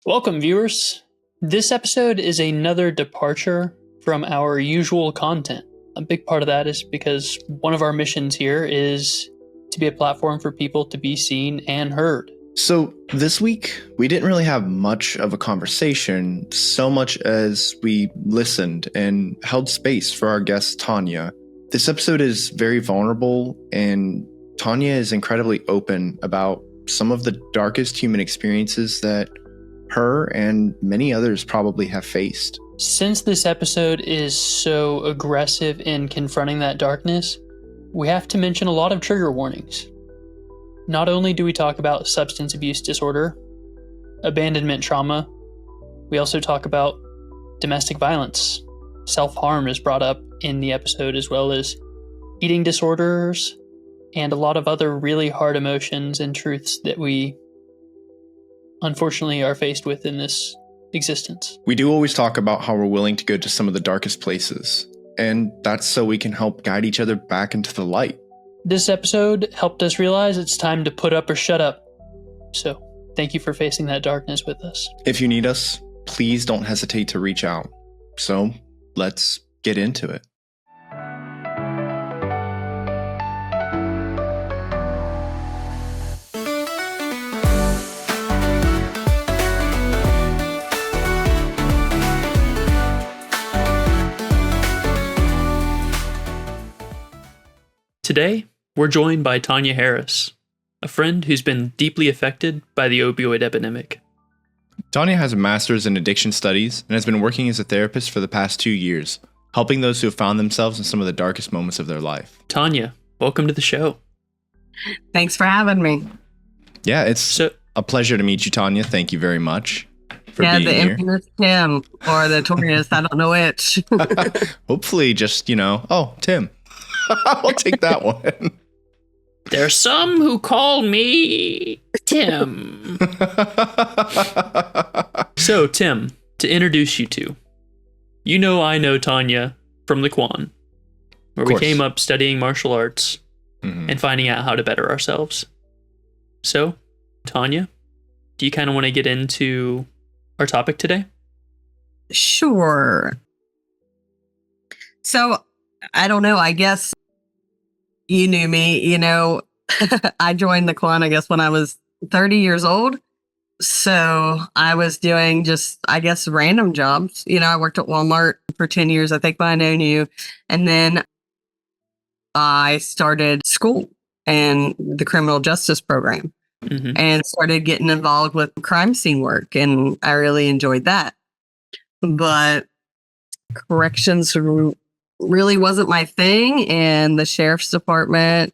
Welcome, viewers. This episode is another departure from our usual content. A big part of that is because one of our missions here is to be a platform for people to be seen and heard. So this week, we didn't really have much of a conversation, so much as we listened and held space for our guest, Tanya. This episode is very vulnerable, and Tanya is incredibly open about some of the darkest human experiences that her and many others probably have faced. Since this episode is so aggressive in confronting that darkness, we have to mention a lot of trigger warnings. Not only do we talk about substance abuse disorder, abandonment trauma, we also talk about domestic violence. Self-harm is brought up in the episode, as well as eating disorders and a lot of other really hard emotions and truths that we unfortunately are faced with in this existence. We do always talk about how we're willing to go to some of the darkest places, and that's so we can help guide each other back into the light. This episode helped us realize it's time to put up or shut up. So, thank you for facing that darkness with us. If you need us, please don't hesitate to reach out. So, let's get into it. Today, we're joined by Tonya Harris, a friend who's been deeply affected by the opioid epidemic. Tanya has a master's in addiction studies and has been working as a therapist for the past 2 years, helping those who have found themselves in some of the darkest moments of their life. Tanya, welcome to the show. Thanks for having me. Yeah, it's a pleasure to meet you, Tanya. Thank you very much for being the here. infamous Tim or the Torius, I don't know which. Hopefully just, Tim. I'll take that one. There's some who call me Tim. So, Tim, to introduce you to, I know Tanya from the Quan, where we came up studying martial arts and finding out how to better ourselves. So, Tanya, do you kind of want to get into our topic today? Sure. So, I don't know, I guess you knew me, I joined the Quan, I guess, when I was 30 years old. So I was doing just, I guess, random jobs. I worked at Walmart for 10 years, I think, but I known you. And then I started school and the criminal justice program and started getting involved with crime scene work. And I really enjoyed that. But corrections really wasn't my thing, and the sheriff's department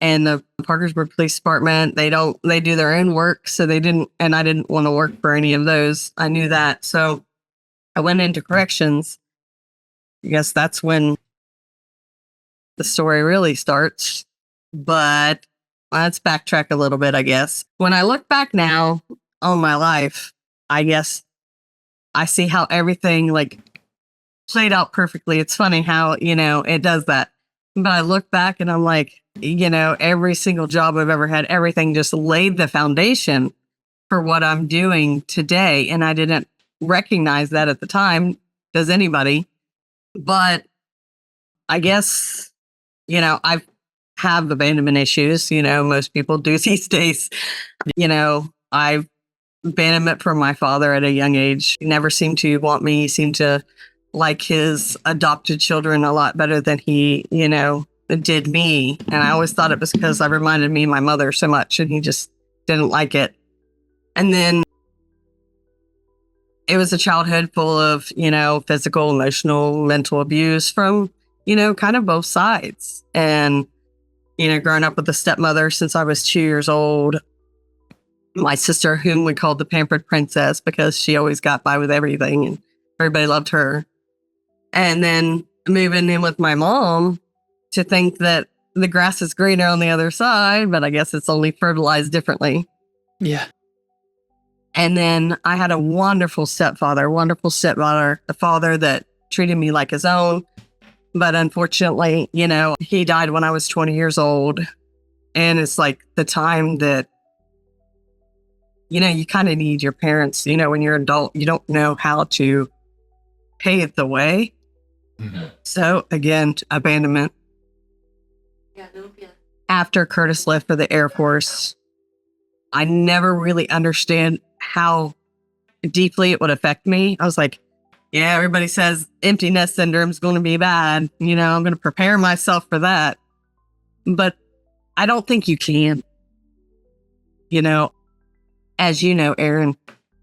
and the Parkersburg Police Department, they do their own work, so I didn't want to work for any of those. I knew that, so I went into corrections. I guess that's when the story really starts, but let's backtrack a little bit, I guess. When I look back now on my life, I guess I see how everything played out perfectly. It's funny how, it does that. But I look back and I'm like, every single job I've ever had, everything just laid the foundation for what I'm doing today. And I didn't recognize that at the time. Does anybody? But I guess, I have abandonment issues. Most people do these days. I've abandonment from my father at a young age. He never seemed to want me. He seemed to like his adopted children a lot better than he, did me. And I always thought it was because I reminded me of my mother so much, and he just didn't like it. And then it was a childhood full of, physical, emotional, mental abuse from, kind of both sides. And, growing up with a stepmother since I was 2 years old, my sister, whom we called the pampered princess because she always got by with everything and everybody loved her. And then moving in with my mom to think that the grass is greener on the other side, but I guess it's only fertilized differently. Yeah. And then I had a wonderful stepfather, a father that treated me like his own. But unfortunately, he died when I was 20 years old. And it's like the time that you kind of need your parents, when you're an adult, you don't know how to pave the way. Mhm. So again, abandonment. After Curtis left for the Air Force, I never really understand how deeply it would affect me. I was like, yeah, everybody says empty nest syndrome is going to be bad. I'm going to prepare myself for that. But I don't think you can. As you know, Aaron,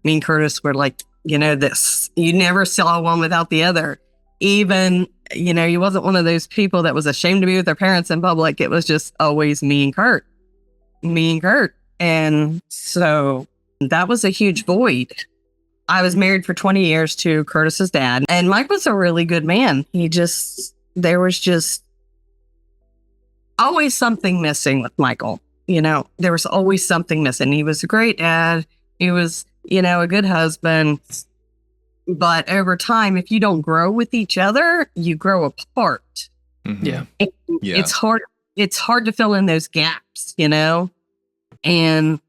me and Curtis were like, this. You never saw one without the other. Even, you wasn't one of those people that was ashamed to be with their parents in public. It was just always me and Kurt. And so that was a huge void. I was married for 20 years to Curtis's dad, and Mike was a really good man. There was just always something missing with Michael. There was always something missing. He was a great dad. He was, a good husband. But over time, if you don't grow with each other, you grow apart. Mhm. Yeah. Yeah. It's hard to fill in those gaps, And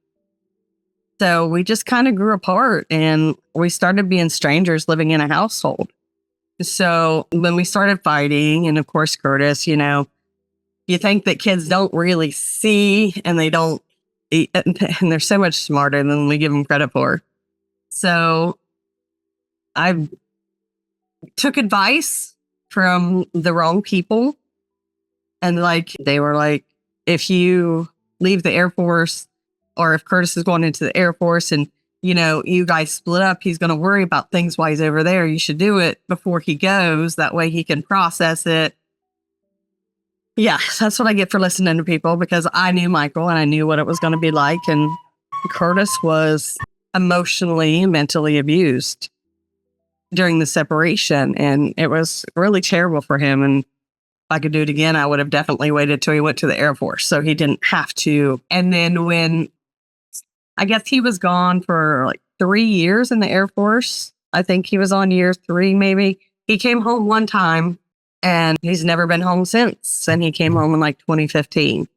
so we just kind of grew apart, and we started being strangers living in a household. So when we started fighting, and of course, Curtis, you think that kids don't really see, and they don't, and they're so much smarter than we give them credit for. So I took advice from the wrong people. And they were like, if you leave the Air Force, or if Curtis is going into the Air Force and, you guys split up, he's going to worry about things while he's over there. You should do it before he goes. That way he can process it. Yeah, that's what I get for listening to people, because I knew Michael and I knew what it was going to be like. And Curtis was emotionally and mentally abused during the separation. And it was really terrible for him. And if I could do it again, I would have definitely waited till he went to the Air Force, so he didn't have to. And then when I guess he was gone for 3 years in the Air Force, I think he was on year 3, maybe. He came home one time, and he's never been home since. And he came home in 2015,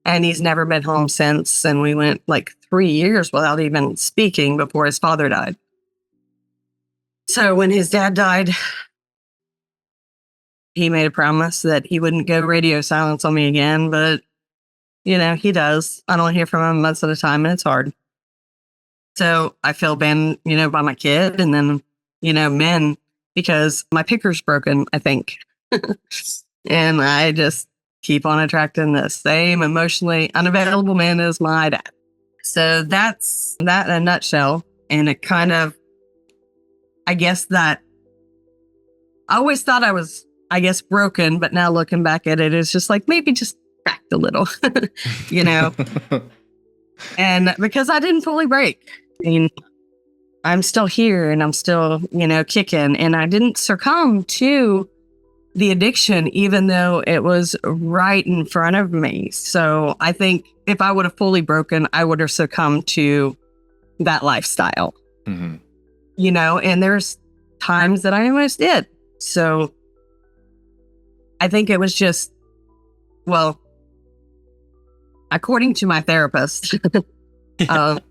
and he's never been home since. And we went 3 years without even speaking before his father died. So when his dad died, he made a promise that he wouldn't go radio silence on me again, but he does. I don't hear from him months at a time, and it's hard. So I feel abandoned, by my kid, and then, men, because my picker's broken, I think. And I just keep on attracting the same emotionally unavailable man as my dad. So that's that in a nutshell. And it kind of, I guess that I always thought I was, broken, but now looking back at it, it's just maybe just cracked a little, and because I didn't fully break. I mean, I'm still here, and I'm still, kicking, and I didn't succumb to the addiction, even though it was right in front of me. So I think if I would have fully broken, I would have succumbed to that lifestyle, Mhm. And there's times that I almost did. So I think it was just, well, according to my therapist, and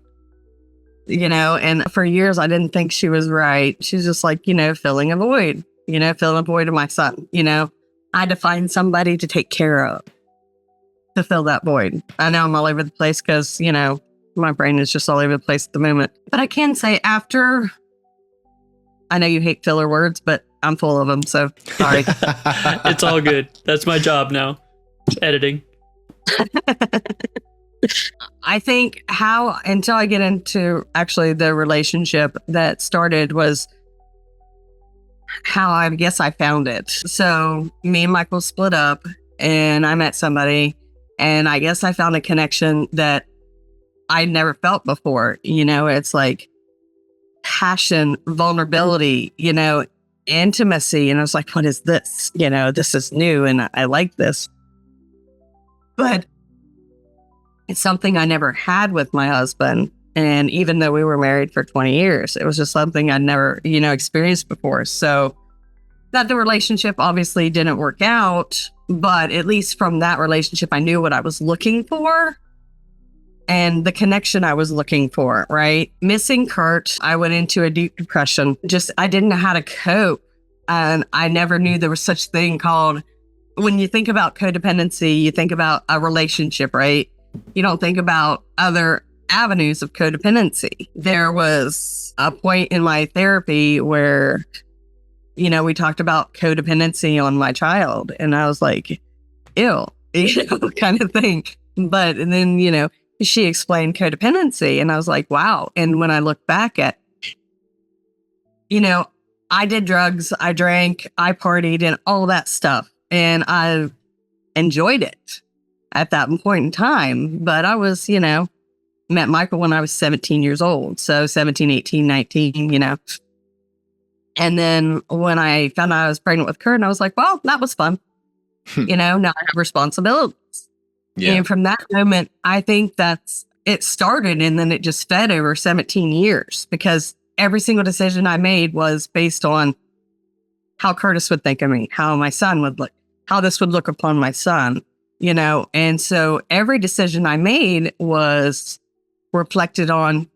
for years I didn't think she was right. She's just filling a void, filling a void of my son. I had to find somebody to take care of to fill that void. I know I'm all over the place because, my brain is just all over the place at the moment. But I can say after, I know you hate filler words, but I'm full of them, so sorry. It's all good. That's my job now. Editing. I think until I get into actually the relationship that started was how I guess I found it. So me and Michael split up, and I met somebody, and I guess I found a connection that I'd never felt before. It's passion, vulnerability, intimacy. And I was like, what is this? This is new, and I like this. But it's something I never had with my husband. And even though we were married for 20 years, it was just something I'd never, experienced before. So that the relationship obviously didn't work out, but at least from that relationship, I knew what I was looking for. and the connection I was looking for, right? Missing Kurt, I went into a deep depression. I didn't know how to cope. And I never knew there was such a thing called, when you think about codependency, you think about a relationship, right? You don't think about other avenues of codependency. There was a point in my therapy where, we talked about codependency on my child, and I was like, ew, kind of thing. But then, she explained codependency, and I was like, wow. And when I look back at, I did drugs, I drank, I partied, and all that stuff. And I enjoyed it at that point in time. But I was, met Michael when I was 17 years old. So 17, 18, 19, And then when I found out I was pregnant with Kurt, I was like, well, that was fun. Now I have responsibilities. Yeah. And from that moment, I think it started, and then it just fed over 17 years, because every single decision I made was based on how Curtis would think of me, how my son would look, how this would look upon my son, And so every decision I made was reflected on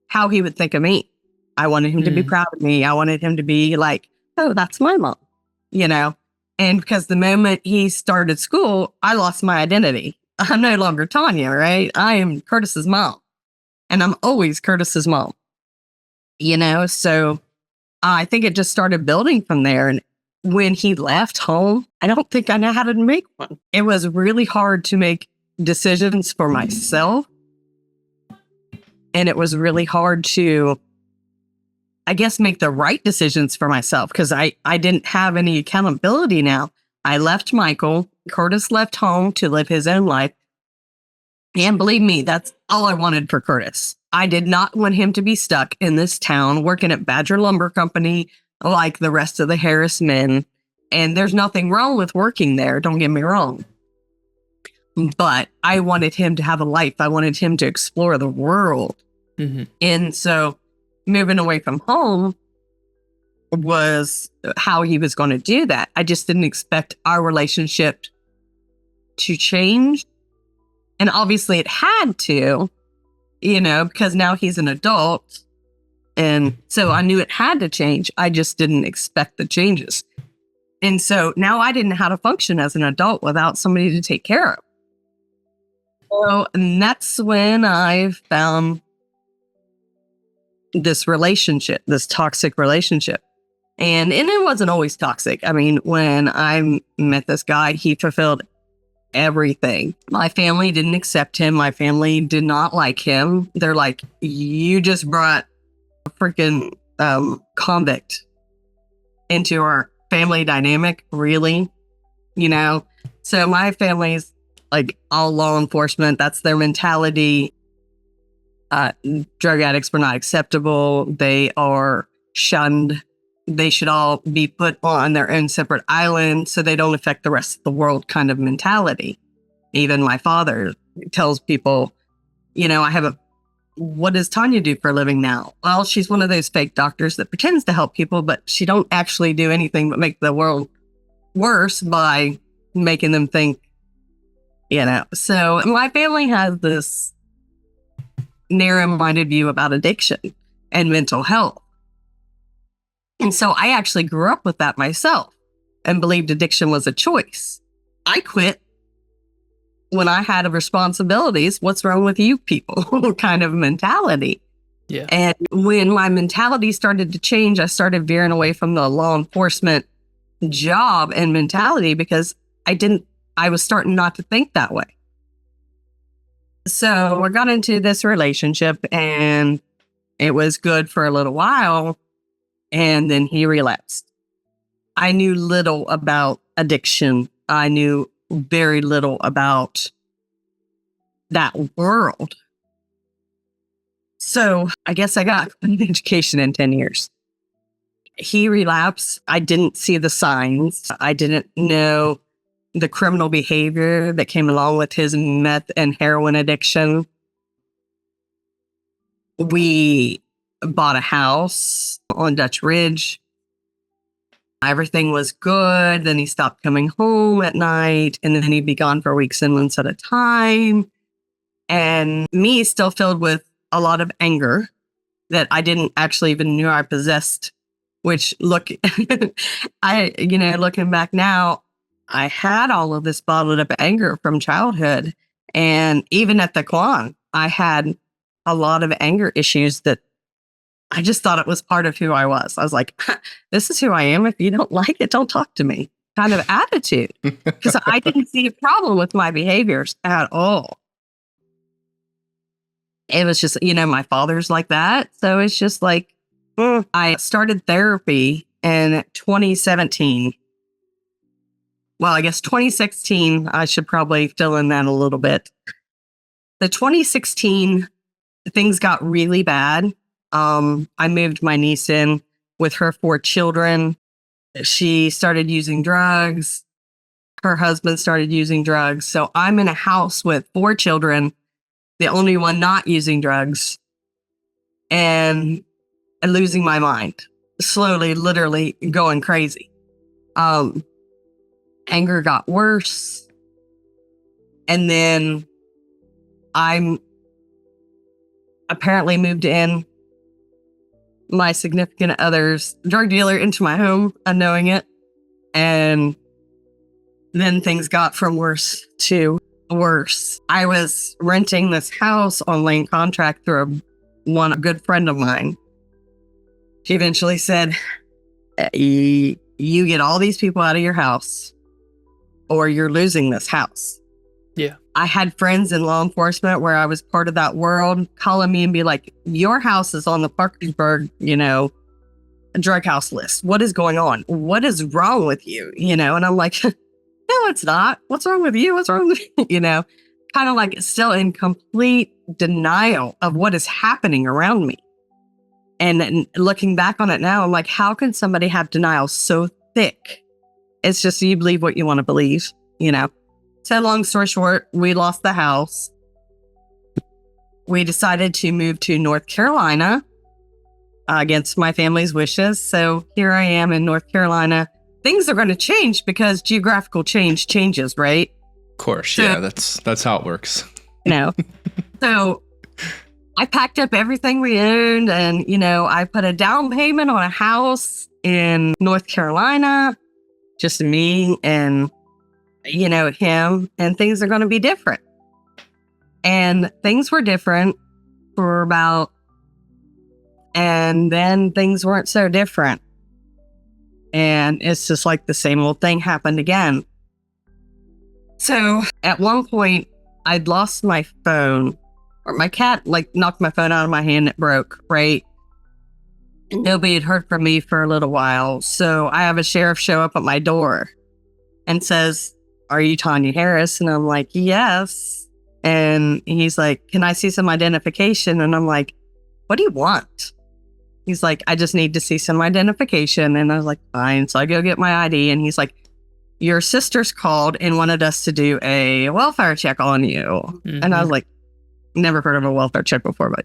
how he would think of me. I wanted him to be proud of me. I wanted him to be like, oh, that's my mom, And because the moment he started school, I lost my identity. I'm no longer Tanya, right? I am Curtis's mom, and I'm always Curtis's mom, So I think it just started building from there. And when he left home, I don't think I know how to make one. It was really hard to make decisions for myself. And it was really hard to, I guess, make the right decisions for myself, because I didn't have any accountability now. I left Michael. Curtis left home to live his own life. And believe me, that's all I wanted for Curtis. I did not want him to be stuck in this town working at Badger Lumber Company like the rest of the Harris men. And there's nothing wrong with working there, don't get me wrong. But I wanted him to have a life. I wanted him to explore the world. Mm-hmm. And so moving away from home was how he was going to do that. I just didn't expect our relationship to change. And obviously it had to, because now he's an adult. And so I knew it had to change. I just didn't expect the changes. And so now I didn't know how to function as an adult without somebody to take care of. So, and that's when I found this relationship, this toxic relationship. And it wasn't always toxic. I mean, when I met this guy, he fulfilled everything. My family didn't accept him. My family did not like him. They're like, you just brought a freaking convict into our family dynamic, really? So my family's like all law enforcement. That's their mentality. Drug addicts were not acceptable. They are shunned. They should all be put on their own separate island so they don't affect the rest of the world kind of mentality. Even my father tells people, what does Tanya do for a living now? Well, she's one of those fake doctors that pretends to help people, but she don't actually do anything but make the world worse by making them think, So my family has this narrow-minded view about addiction and mental health. And so I actually grew up with that myself and believed addiction was a choice. I quit when I had responsibilities. What's wrong with you people kind of mentality. Yeah. And when my mentality started to change, I started veering away from the law enforcement job and mentality because I was starting not to think that way. So I got into this relationship and it was good for a little while. And then he relapsed. I knew little about addiction. I knew very little about that world. So I guess I got an education in 10 years. He relapsed. I didn't see the signs. I didn't know the criminal behavior that came along with his meth and heroin addiction. We bought a house on Dutch Ridge. Everything was good. Then he stopped coming home at night, and then he'd be gone for weeks and months at a time. and me still filled with a lot of anger that I didn't actually even knew I possessed, which looking back now, I had all of this bottled up anger from childhood. And even at the Kwan, I had a lot of anger issues that I just thought it was part of who I was. I was like, this is who I am. If you don't like it, don't talk to me kind of attitude. Because I didn't see a problem with my behaviors at all. It was just, my father's like that. So it's just like, I started therapy in 2017. Well, I guess 2016, I should probably fill in that a little bit. The 2016, things got really bad. I moved my niece in with her 4 children. She started using drugs. Her husband started using drugs. So I'm in a house with 4 children, the only one not using drugs, and losing my mind, slowly, literally going crazy. Anger got worse. And then I'm apparently moved in my significant other's drug dealer into my home, unknowing it. And then things got from worse to worse. I was renting this house on lane contract through a good friend of mine. She eventually said, you get all these people out of your house or you're losing this house. Yeah. I had friends in law enforcement where I was part of that world calling me and be like, your house is on the Parkersburg, drug house list. What is going on? What is wrong with you? And I'm like, no, it's not. What's wrong with you? What's wrong with you? Kind of like still in complete denial of what is happening around me. And looking back on it now, I'm like, how can somebody have denial so thick? It's just you believe what you want to believe, So long story short, we lost the house. We decided to move to North Carolina against my family's wishes. So here I am in North Carolina. Things are going to change because geographical changes, right? Of course, yeah, that's how it works. So I packed up everything we owned and, I put a down payment on a house in North Carolina, just me and, him, and things are going to be different. And things were different for and then things weren't so different. And it's just like the same old thing happened again. So at one point, I'd lost my phone, or my cat knocked my phone out of my hand. It broke, right? And nobody had heard from me for a little while. So I have a sheriff show up at my door and says, "Are you Tonya Harris?" And I'm like, "Yes." And he's like, "Can I see some identification?" And I'm like, "What do you want?" He's like, "I just need to see some identification." And I was like, "Fine." So I go get my ID and he's like, "Your sister's called and wanted us to do a welfare check on you." Mm-hmm. And I was like, never heard of a welfare check before, but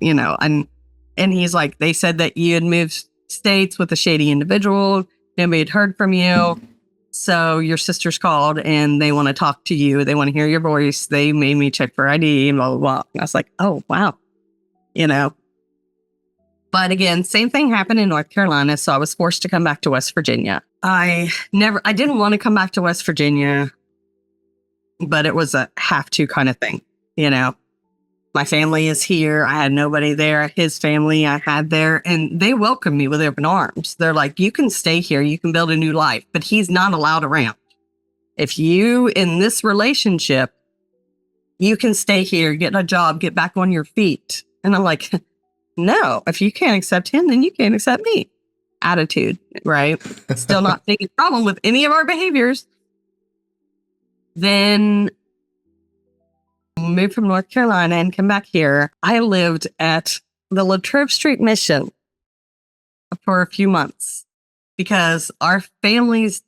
and he's like, "They said that you had moved states with a shady individual. Nobody had heard from you. So your sister's called and they want to talk to you. They want to hear your voice. They made me check for ID and blah, blah, blah." And I was like, oh, wow. But again, same thing happened in North Carolina. So I was forced to come back to West Virginia. I didn't want to come back to West Virginia, but it was a have to kind of thing. My family is here. I had nobody there. His family I had there, and they welcomed me with open arms. They're like, "You can stay here. You can build a new life," but he's not allowed around. If you, in this relationship, you can stay here, get a job, get back on your feet. And I'm like, no, if you can't accept him, then you can't accept me. Attitude, right? Still not seeing a problem with any of our behaviors. Then moved from North Carolina and come back here. I lived at the Latrobe Street Mission for a few months because my family,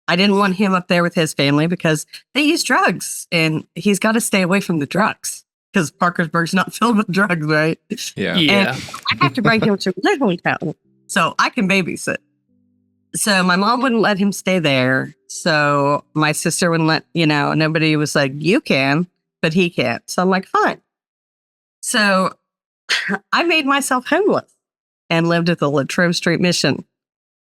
I didn't want him up there with his family because they use drugs and he's got to stay away from the drugs because Parkersburg's not filled with drugs, right? Yeah. And I have to bring him to a little town so I can babysit. So my mom wouldn't let him stay there. So my sister wouldn't let, nobody was like, you can, but he can't. So I'm like, fine. So I made myself homeless and lived at the Latrobe Street Mission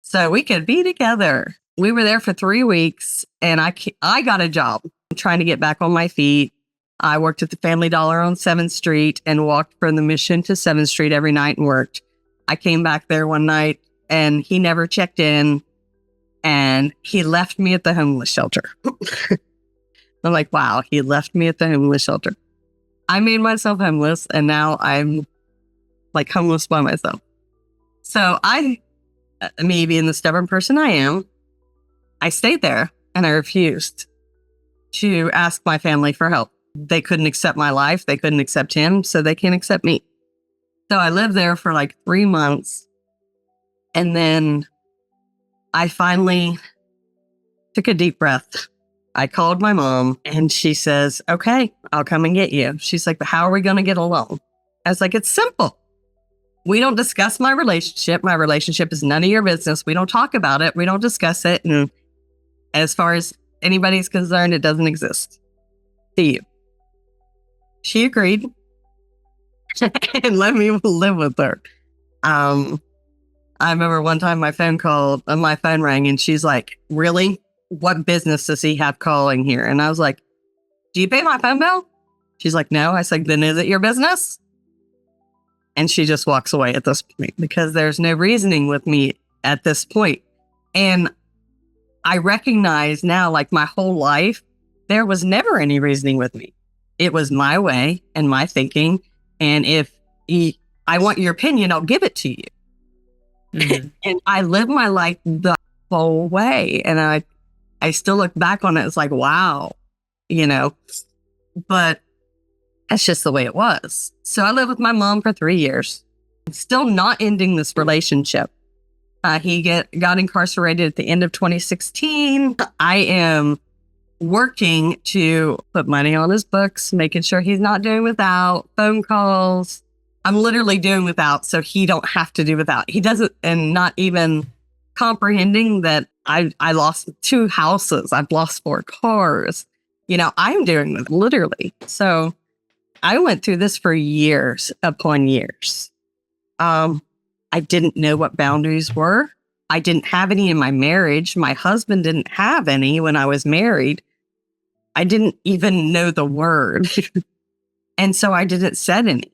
so we could be together. We were there for 3 weeks and I got a job trying to get back on my feet. I worked at the Family Dollar on 7th Street and walked from the Mission to 7th Street every night and worked. I came back there one night and he never checked in and he left me at the homeless shelter. I'm like, wow, he left me at the homeless shelter. I made myself homeless and now I'm like homeless by myself. So me being the stubborn person I am, I stayed there and I refused to ask my family for help. They couldn't accept my life. They couldn't accept him, so they can't accept me. So I lived there for like 3 months. And then I finally took a deep breath. I called my mom and she says, okay, I'll come and get you. She's like, but how are we going to get along? I was like, it's simple. We don't discuss my relationship. My relationship is none of your business. We don't talk about it. We don't discuss it. And as far as anybody's concerned, it doesn't exist to you. She agreed and let me live with her. I remember one time my phone rang and she's like, really? What business does he have calling here? And I was like, do you pay my phone bill? She's like, no. I said, then is it your business? And she just walks away at this point because there's no reasoning with me at this point. And I recognize now, like my whole life, there was never any reasoning with me. It was my way and my thinking. And if I want your opinion, I'll give it to you. Mm-hmm. And I live my life the whole way. And I still look back on it. It's like, wow, but that's just the way it was. So I lived with my mom for 3 years, still not ending this relationship. He got incarcerated at the end of 2016. I am working to put money on his books, making sure he's not doing without, phone calls. I'm literally doing without so he don't have to do without. He doesn't, and not even comprehending that I lost 2 houses. I've lost 4 cars. I'm doing it literally. So I went through this for years upon years. I didn't know what boundaries were. I didn't have any in my marriage. My husband didn't have any when I was married. I didn't even know the word. And so I didn't set any.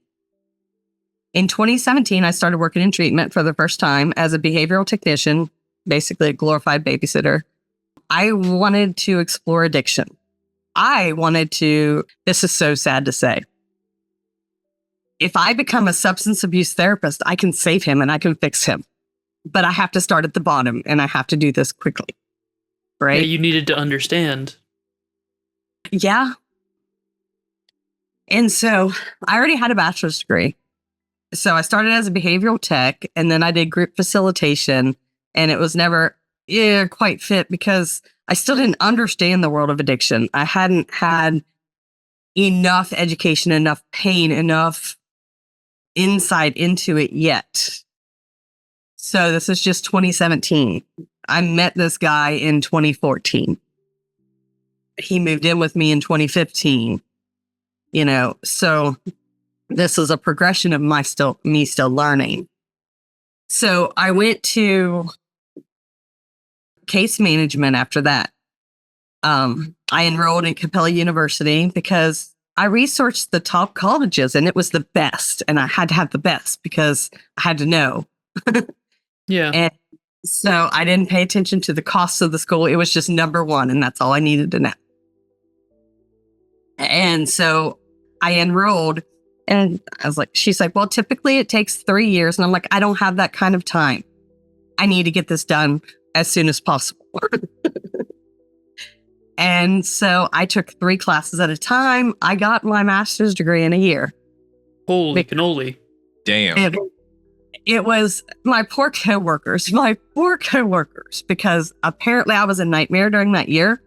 In 2017, I started working in treatment for the first time as a behavioral technician, basically a glorified babysitter. I wanted to explore addiction. This is so sad to say. If I become a substance abuse therapist, I can save him and I can fix him. But I have to start at the bottom and I have to do this quickly. Right? Yeah, you needed to understand. Yeah. And so I already had a bachelor's degree. So I started as a behavioral tech and then I did group facilitation, and it was never quite fit because I still didn't understand the world of addiction. I hadn't had enough education, enough pain, enough insight into it yet. So this is just 2017. I met this guy in 2014. He moved in with me in 2015. So this is a progression of me still learning. So I went to case management after that. I enrolled in Capella University because I researched the top colleges and it was the best. And I had to have the best because I had to know. Yeah. And so I didn't pay attention to the costs of the school. It was just number one, and that's all I needed to know. And so I enrolled, and I was like, she's like, well, typically it takes 3 years. And I'm like, I don't have that kind of time. I need to get this done as soon as possible. And so I took 3 classes at a time. I got my master's degree in a year. Holy cannoli. Damn. It was my poor coworkers, because apparently I was a nightmare during that year,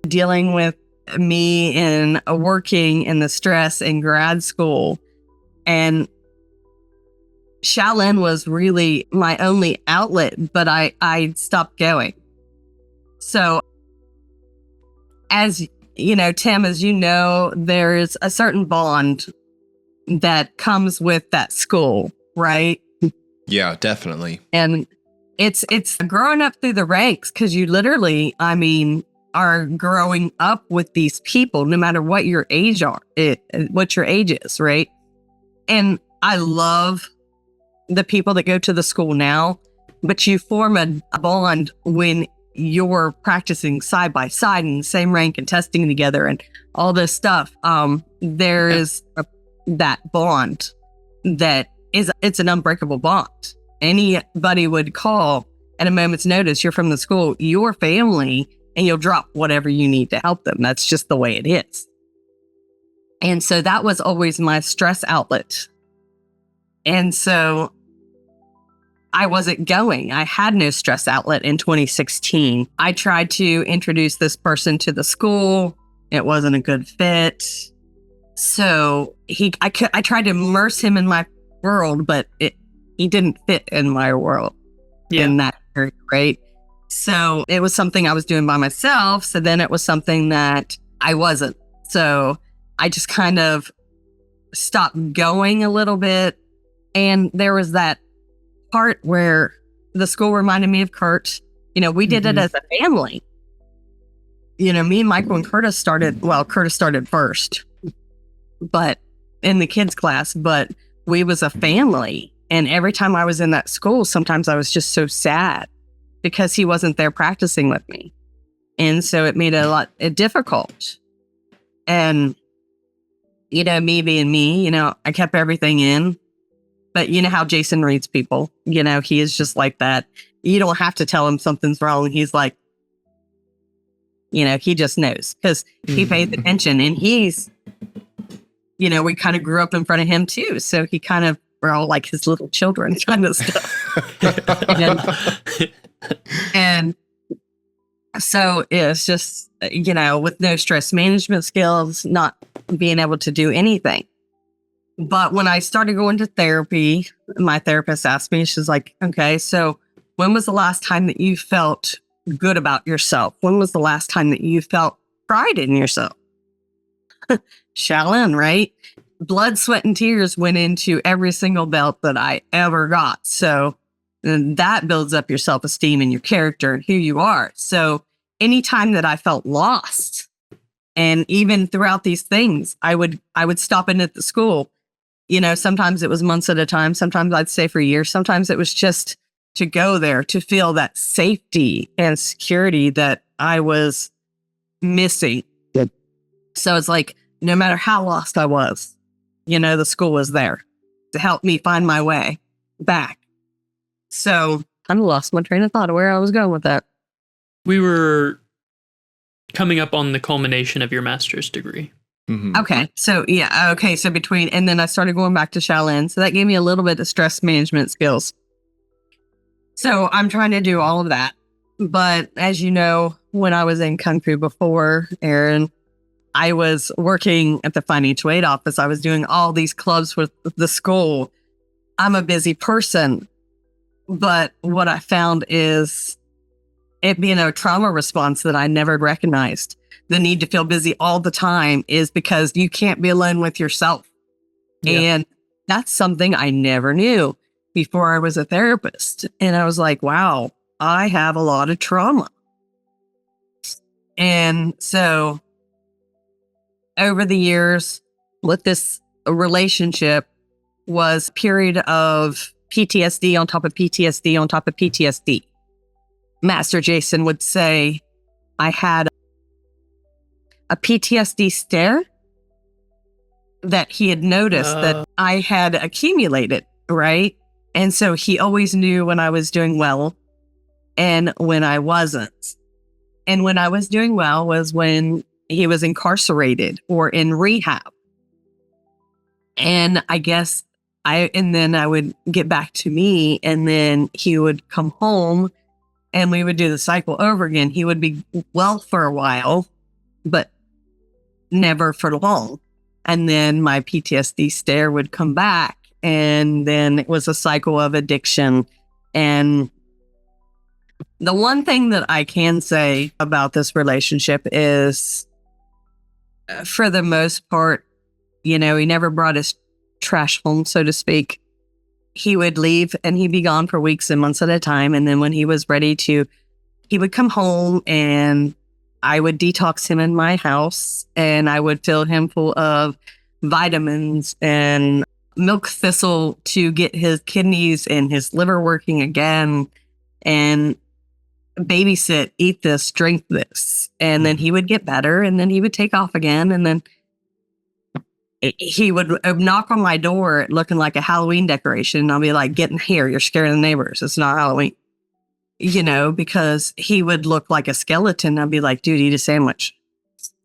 dealing with me and working in the stress in grad school. And Shaolin was really my only outlet, but I stopped going. So, as you know, Tim, as you know, there is a certain bond that comes with that school, right? Yeah, definitely. And it's growing up through the ranks, because you literally, I mean, are growing up with these people, no matter what your age what your age is, right? And I love the people that go to the school now, but you form a bond when you're practicing side by side in the same rank and testing together and all this stuff. There is that bond it's an unbreakable bond. Anybody would call at a moment's notice. You're from the school, your family, and you'll drop whatever you need to help them. That's just the way it is. And so that was always my stress outlet. And so I wasn't going. I had no stress outlet in 2016. I tried to introduce this person to the school. It wasn't a good fit. So I tried to immerse him in my world, but he didn't fit in my world in that area, right? So it was something I was doing by myself. So then it was something that I wasn't. So I just kind of stopped going a little bit. And there was that part where the school reminded me of Kurt. You know, we did it as a family. You know, me and Michael and Curtis started first, but in the kids class, but we was a family. And every time I was in that school, sometimes I was just so sad because he wasn't there practicing with me. And so it made it a lot difficult. And, you know, me being me, you know, I kept everything in. But you know how Jason reads people, you know, he is just like that. You don't have to tell him something's wrong. He's like, you know, he just knows because he pays attention, and he's, you know, we kind of grew up in front of him too. So he kind of, we're all like his little children kind of stuff. and so it's just, you know, with no stress management skills, not being able to do anything. But when I started going to therapy, my therapist asked me, she's like, okay, so when was the last time that you felt good about yourself? When was the last time that you felt pride in yourself? Shaolin, right? Blood, sweat, and tears went into every single belt that I ever got. So that builds up your self-esteem and your character and who you are. So anytime that I felt lost, and even throughout these things, I would stop in at the school. You know, sometimes it was months at a time. Sometimes I'd stay for years. Sometimes it was just to go there to feel that safety and security that I was missing. Good. So it's like, no matter how lost I was, you know, the school was there to help me find my way back. So I lost my train of thought of where I was going with that. We were coming up on the culmination of your master's degree. Mm-hmm. Okay. So yeah. Okay. So and then I started going back to Shaolin. So that gave me a little bit of stress management skills. So I'm trying to do all of that. But as you know, when I was in Kung Fu before, Aaron, I was working at the financial aid office. I was doing all these clubs with the school. I'm a busy person. But what I found is it being a trauma response that I never recognized. The need to feel busy all the time is because you can't be alone with yourself. Yeah. And that's something I never knew before I was a therapist. And I was like, wow, I have a lot of trauma. And so over the years with this relationship was a period of PTSD on top of PTSD on top of PTSD. Master Jason would say I had a PTSD stare that he had noticed that I had accumulated, right? And so he always knew when I was doing well and when I wasn't. And when I was doing well was when he was incarcerated or in rehab. And I guess then I would get back to me, and then he would come home and we would do the cycle over again. He would be well for a while, but never for long. And then my PTSD stare would come back, And then it was a cycle of addiction. And the one thing that I can say about this relationship is, for the most part, he never brought his trash home, so to speak. He would leave and he'd be gone for weeks and months at a time. And then when he was ready to, he would come home and I would detox him in my house and I would fill him full of vitamins and milk thistle to get his kidneys and his liver working again, and babysit, eat this, drink this. And then he would get better and then he would take off again. And then he would knock on my door looking like a Halloween decoration. And I'll be like, get in here. You're scaring the neighbors. It's not Halloween. Because he would look like a skeleton. I'd be like, dude, eat a sandwich.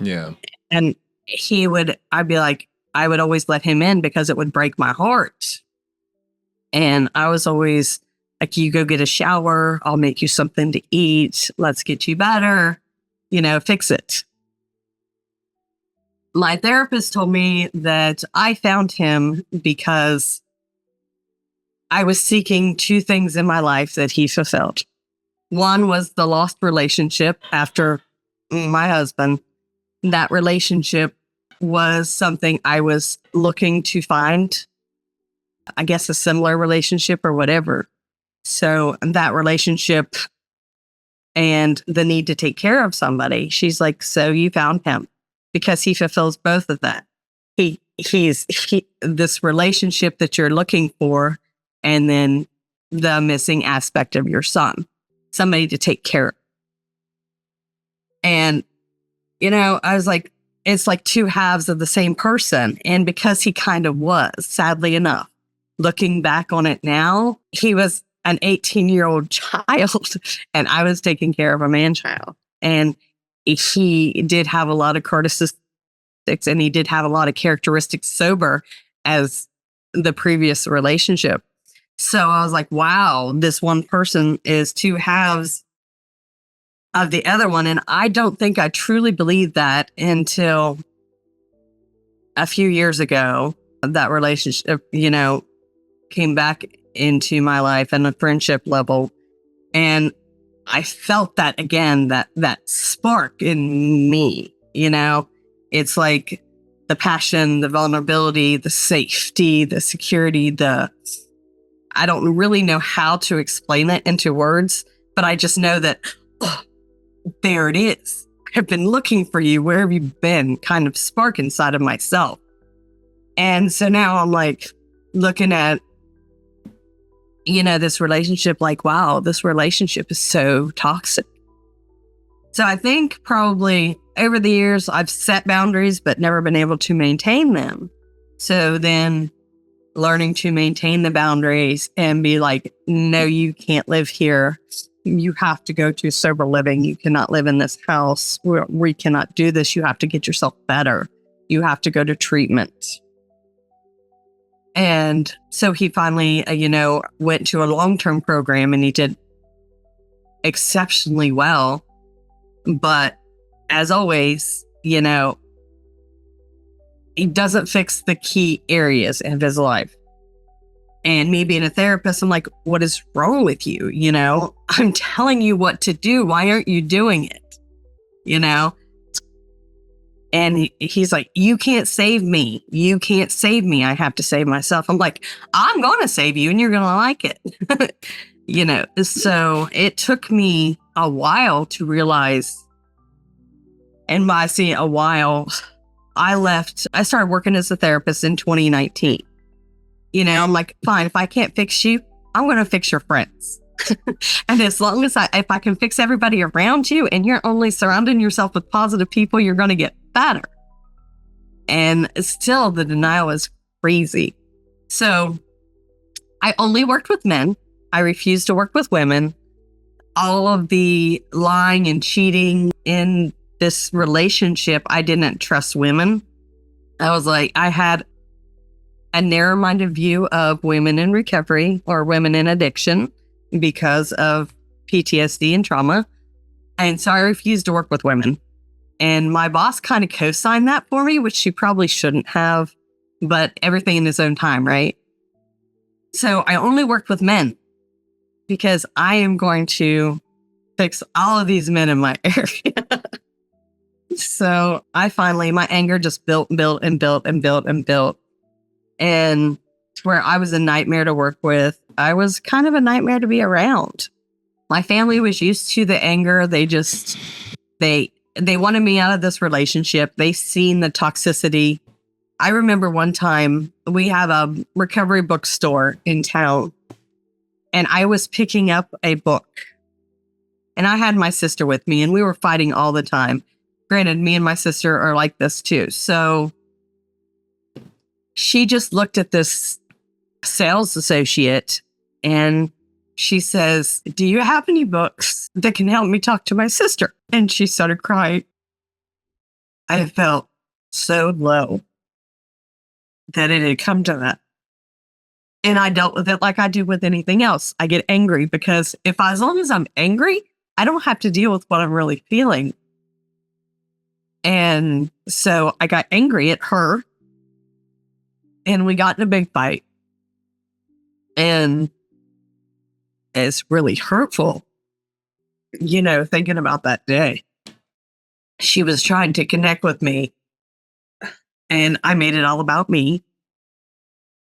Yeah. And I'd be like, I would always let him in because it would break my heart. And I was always like, you go get a shower. I'll make you something to eat. Let's get you better. Fix it. My therapist told me that I found him because I was seeking two things in my life that he fulfilled. One was the lost relationship after my husband. That relationship was something I was looking to find, I guess, a similar relationship or whatever. So that relationship and the need to take care of somebody, she's like, so you found him because he fulfills both of that. He's this relationship that you're looking for, and then the missing aspect of your son, somebody to take care of. And, I was like, it's like two halves of the same person. And because he kind of was, sadly enough, looking back on it now, he was an 18-year-old child and I was taking care of a man-child. And he did have a lot of characteristics and he did have a lot of characteristics sober as the previous relationship. So I was like, wow, this one person is two halves of the other one. And I don't think I truly believed that until a few years ago. That relationship, came back into my life and a friendship level. And I felt that again, that spark in me, it's like the passion, the vulnerability, the safety, the security, I don't really know how to explain it into words, but I just know that, there it is. I've been looking for you. Where have you been? Kind of spark inside of myself. And so now I'm like looking at, this relationship like, wow, this relationship is so toxic. So I think probably over the years I've set boundaries, but never been able to maintain them. So then learning to maintain the boundaries and be like, no, you can't live here. You have to go to sober living. You cannot live in this house. We cannot do this. You have to get yourself better. You have to go to treatment. And so he finally, went to a long-term program and he did exceptionally well. But as always, he doesn't fix the key areas of his life. And me being a therapist, I'm like, what is wrong with you? I'm telling you what to do. Why aren't you doing it? And he's like, you can't save me. You can't save me. I have to save myself. I'm like, I'm going to save you and you're going to like it. So it took me a while to realize, and by saying a while, I started working as a therapist in 2019. I'm like, fine, if I can't fix you, I'm going to fix your friends. And as long as if I can fix everybody around you and you're only surrounding yourself with positive people, you're going to get better. And still the denial is crazy. So I only worked with men. I refused to work with women. All of the lying and cheating in this relationship, I didn't trust women. I was like, I had a narrow-minded view of women in recovery or women in addiction because of PTSD and trauma. And so I refused to work with women. And my boss kind of co-signed that for me, which she probably shouldn't have, but everything in his own time, right? So I only worked with men because I am going to fix all of these men in my area. So my anger just built and built and built and built and built. And where I was a nightmare to work with, I was kind of a nightmare to be around. My family was used to the anger. They wanted me out of this relationship. They seen the toxicity. I remember one time we had a recovery bookstore in town, and I was picking up a book, and I had my sister with me, and we were fighting all the time. Granted, me and my sister are like this too. So she just looked at this sales associate and she says, "Do you have any books that can help me talk to my sister?" And she started crying. I felt so low that it had come to that. And I dealt with it like I do with anything else. I get angry because as long as I'm angry, I don't have to deal with what I'm really feeling. And so I got angry at her and we got in a big fight. And it's really hurtful, thinking about that day. She was trying to connect with me and I made it all about me,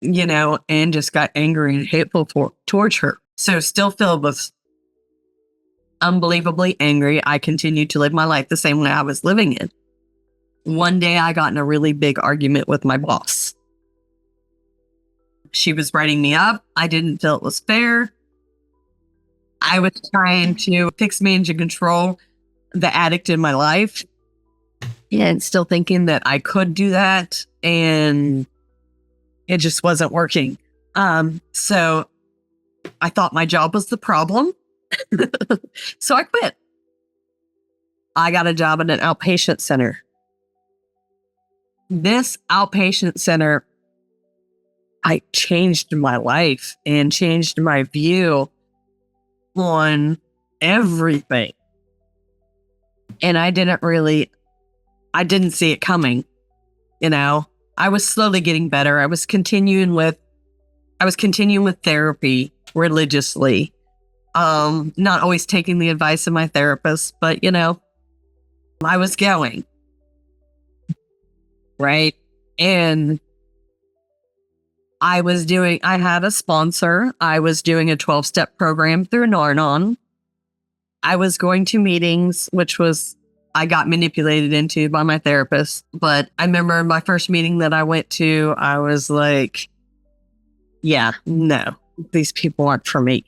and just got angry and hateful towards her. So still filled with unbelievably angry, I continued to live my life the same way I was living it. One day I got in a really big argument with my boss. She was writing me up. I didn't feel it was fair. I was trying to fix, manage, and control the addict in my life and still thinking that I could do that. And it just wasn't working. So I thought my job was the problem. So I quit. I got a job at an outpatient center. This outpatient center, I changed my life and changed my view on everything. And I didn't see it coming. I was slowly getting better. I was continuing with therapy religiously. Not always taking the advice of my therapist, but I was going. Right. And I had a sponsor. I was doing a 12-step program through Narnon. I was going to meetings, I got manipulated into by my therapist. But I remember my first meeting that I went to, I was like, yeah, no, these people aren't for me.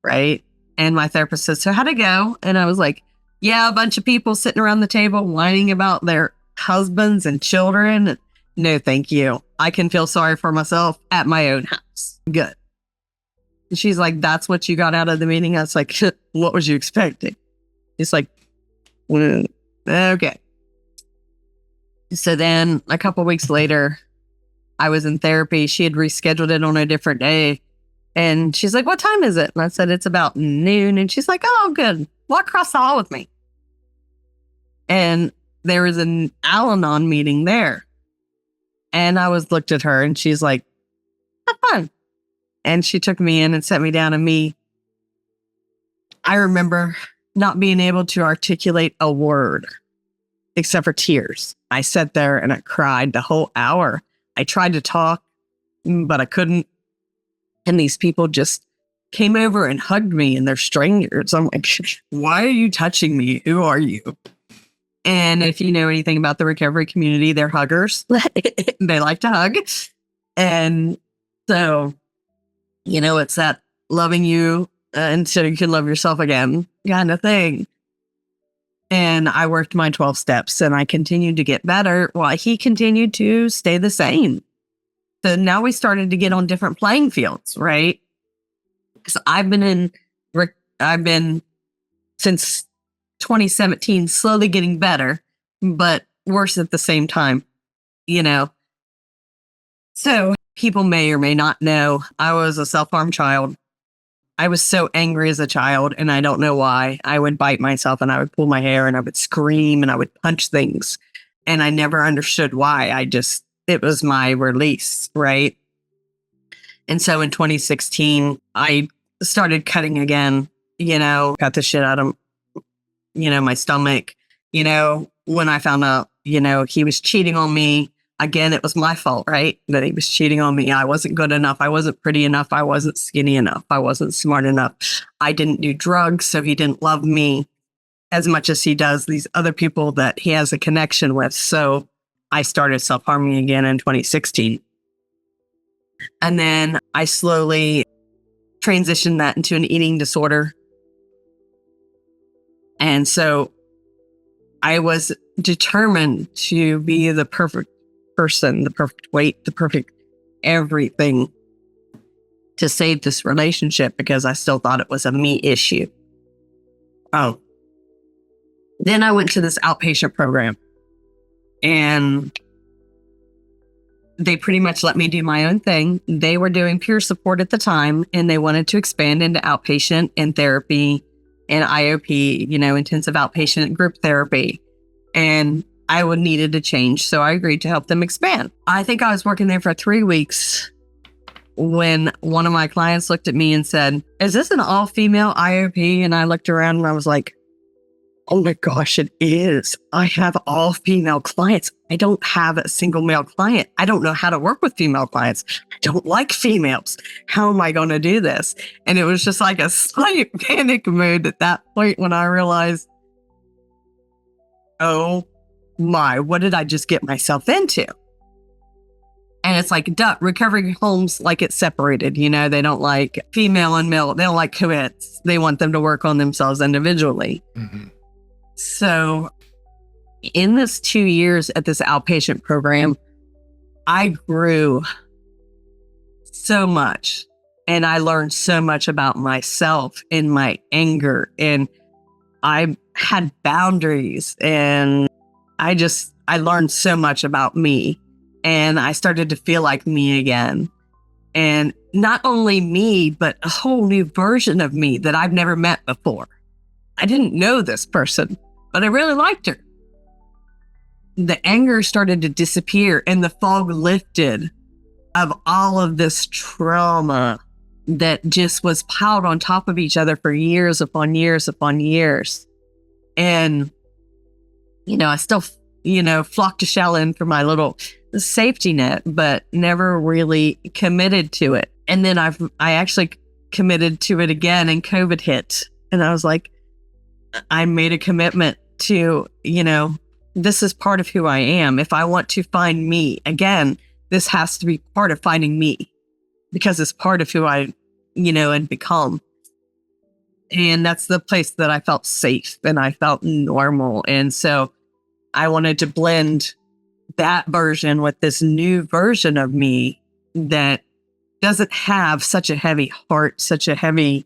Right. And my therapist said, "So how'd it go?" And I was like, yeah, a bunch of people sitting around the table whining about their husbands and children. No, thank you. I can feel sorry for myself at my own house. Good. And she's like, "That's what you got out of the meeting?" I was like, "What was you expecting?" It's like, okay. So then a couple weeks later, I was in therapy. She had rescheduled it on a different day. And she's like, "What time is it?" And I said, "It's about noon." And she's like, "Oh, good. Walk across the hall with me." And there was an Al-Anon meeting there. And I looked at her and she's like, "Have fun." And she took me in and sat me down, and I remember not being able to articulate a word except for tears. I sat there and I cried the whole hour. I tried to talk, but I couldn't. And these people just came over and hugged me, and they're strangers. I'm like, "Why are you touching me? Who are you?" And if you know anything about the recovery community, they're huggers. They like to hug. And so, it's that loving you until you can love yourself again kind of thing. And I worked my 12 steps and I continued to get better while he continued to stay the same. So now we started to get on different playing fields, right? Because I've been since 2017, slowly getting better, but worse at the same time, So people may or may not know, I was a self-harm child. I was so angry as a child, and I don't know why. I would bite myself and I would pull my hair and I would scream and I would punch things. And I never understood why. It was my release, right? And so in 2016, I started cutting again, got the shit out of, my stomach, when I found out, he was cheating on me. Again, it was my fault, right? That he was cheating on me. I wasn't good enough. I wasn't pretty enough. I wasn't skinny enough. I wasn't smart enough. I didn't do drugs, so he didn't love me as much as he does these other people that he has a connection with. So I started self-harming again in 2016. And then I slowly transitioned that into an eating disorder. And so I was determined to be the perfect person, the perfect weight, the perfect everything to save this relationship because I still thought it was a me issue. Oh. Then I went to this outpatient program and they pretty much let me do my own thing. They were doing peer support at the time and they wanted to expand into outpatient and therapy and IOP, intensive outpatient group therapy. And I would needed to change. So I agreed to help them expand. I think I was working there for 3 weeks when one of my clients looked at me and said, "Is this an all-female IOP?" And I looked around and I was like, oh my gosh, it is. I have all female clients. I don't have a single male client. I don't know how to work with female clients. I don't like females. How am I going to do this? And it was just like a slight panic mode at that point when I realized, oh my, what did I just get myself into? And it's like, recovery homes, like it's separated, they don't like female and male. They don't like co-eds. They want them to work on themselves individually. Mm-hmm. So in this 2 years at this outpatient program, I grew so much and I learned so much about myself and my anger, and I had boundaries, and I learned so much about me, and I started to feel like me again. And not only me, but a whole new version of me that I've never met before. I didn't know this person, but I really liked her. The anger started to disappear and the fog lifted of all of this trauma that just was piled on top of each other for years upon years upon years. And, I still, flocked to Shaolin for my little safety net, but never really committed to it. And then I actually committed to it again and COVID hit. And I was like, I made a commitment to, this is part of who I am. If I want to find me again, this has to be part of finding me because it's part of who I, and become. And that's the place that I felt safe and I felt normal. And so I wanted to blend that version with this new version of me that doesn't have such a heavy heart, such a heavy,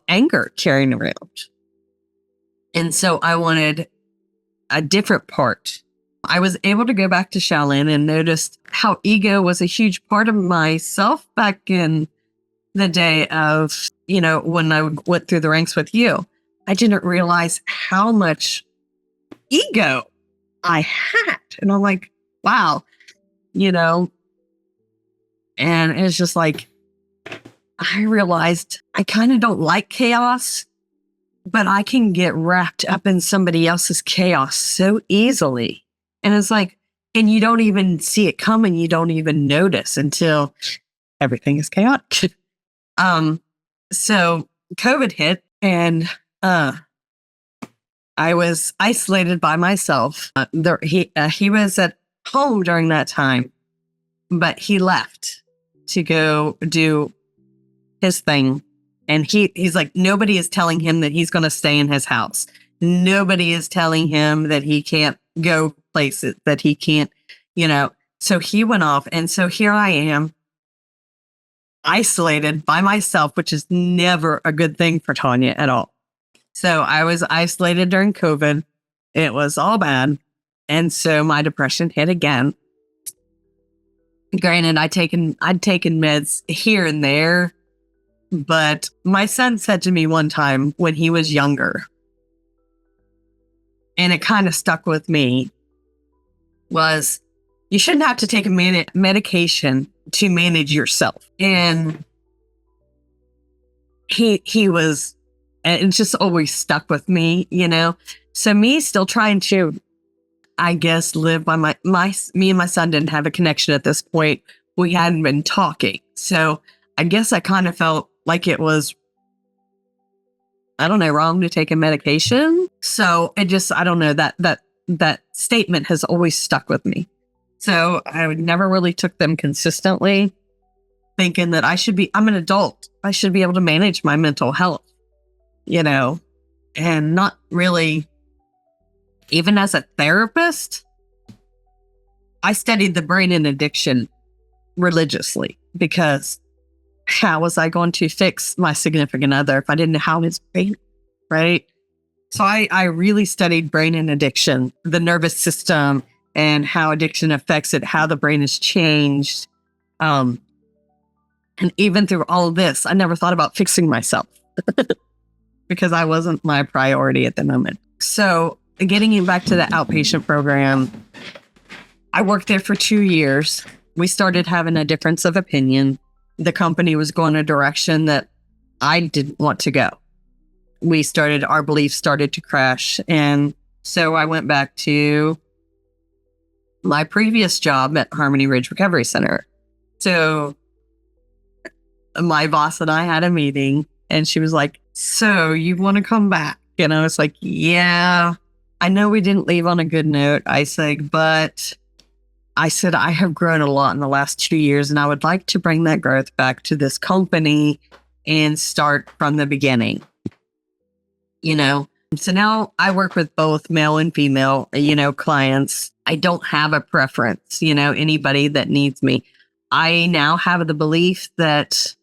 anger carrying around. And so I wanted a different part. I was able to go back to Shaolin and noticed how ego was a huge part of myself back in the day of, when I went through the ranks with you. I didn't realize how much ego I had. And I'm like, wow, and it's just like, I realized I kind of don't like chaos, but I can get wrapped up in somebody else's chaos so easily. And it's like, and you don't even see it coming. You don't even notice until everything is chaotic. So COVID hit and, I was isolated by myself. He was at home during that time, but he left to go do his thing. And he's like, nobody is telling him that he's going to stay in his house. Nobody is telling him that he can't go places, that he can't, so he went off. And so here I am, isolated by myself, which is never a good thing for Tanya at all. So I was isolated during COVID. It was all bad. And so my depression hit again. Granted, I'd taken meds here and there, but my son said to me one time when he was younger, and it kind of stuck with me, was you shouldn't have to take a medication to manage yourself. And he was, and it just always stuck with me, you know? So me still trying to, I guess, live by me and my son didn't have a connection at this point. We hadn't been talking. So I guess I kind of felt like it was, I don't know, wrong to take a medication. So it just, I don't know, that statement has always stuck with me. So I never really took them consistently, thinking that I'm an adult. I should be able to manage my mental health, you know, and not really, even as a therapist, I studied the brain and addiction religiously, because how was I going to fix my significant other if I didn't know how his brain, right? So I really studied brain and addiction, the nervous system, and how addiction affects it, how the brain is changed. And even through all of this, I never thought about fixing myself because I wasn't my priority at the moment. So getting back to the outpatient program, I worked there for 2 years. We started having a difference of opinion. The company was going a direction that I didn't want to go. Our beliefs started to crash. And so I went back to my previous job at Harmony Ridge Recovery Center. So my boss and I had a meeting, and she was like, so you want to come back? And I was like, yeah, I know we didn't leave on a good note. I said, I have grown a lot in the last 2 years, and I would like to bring that growth back to this company and start from the beginning. You know, so now I work with both male and female, you know, clients. I don't have a preference, you know, anybody that needs me. I now have the belief that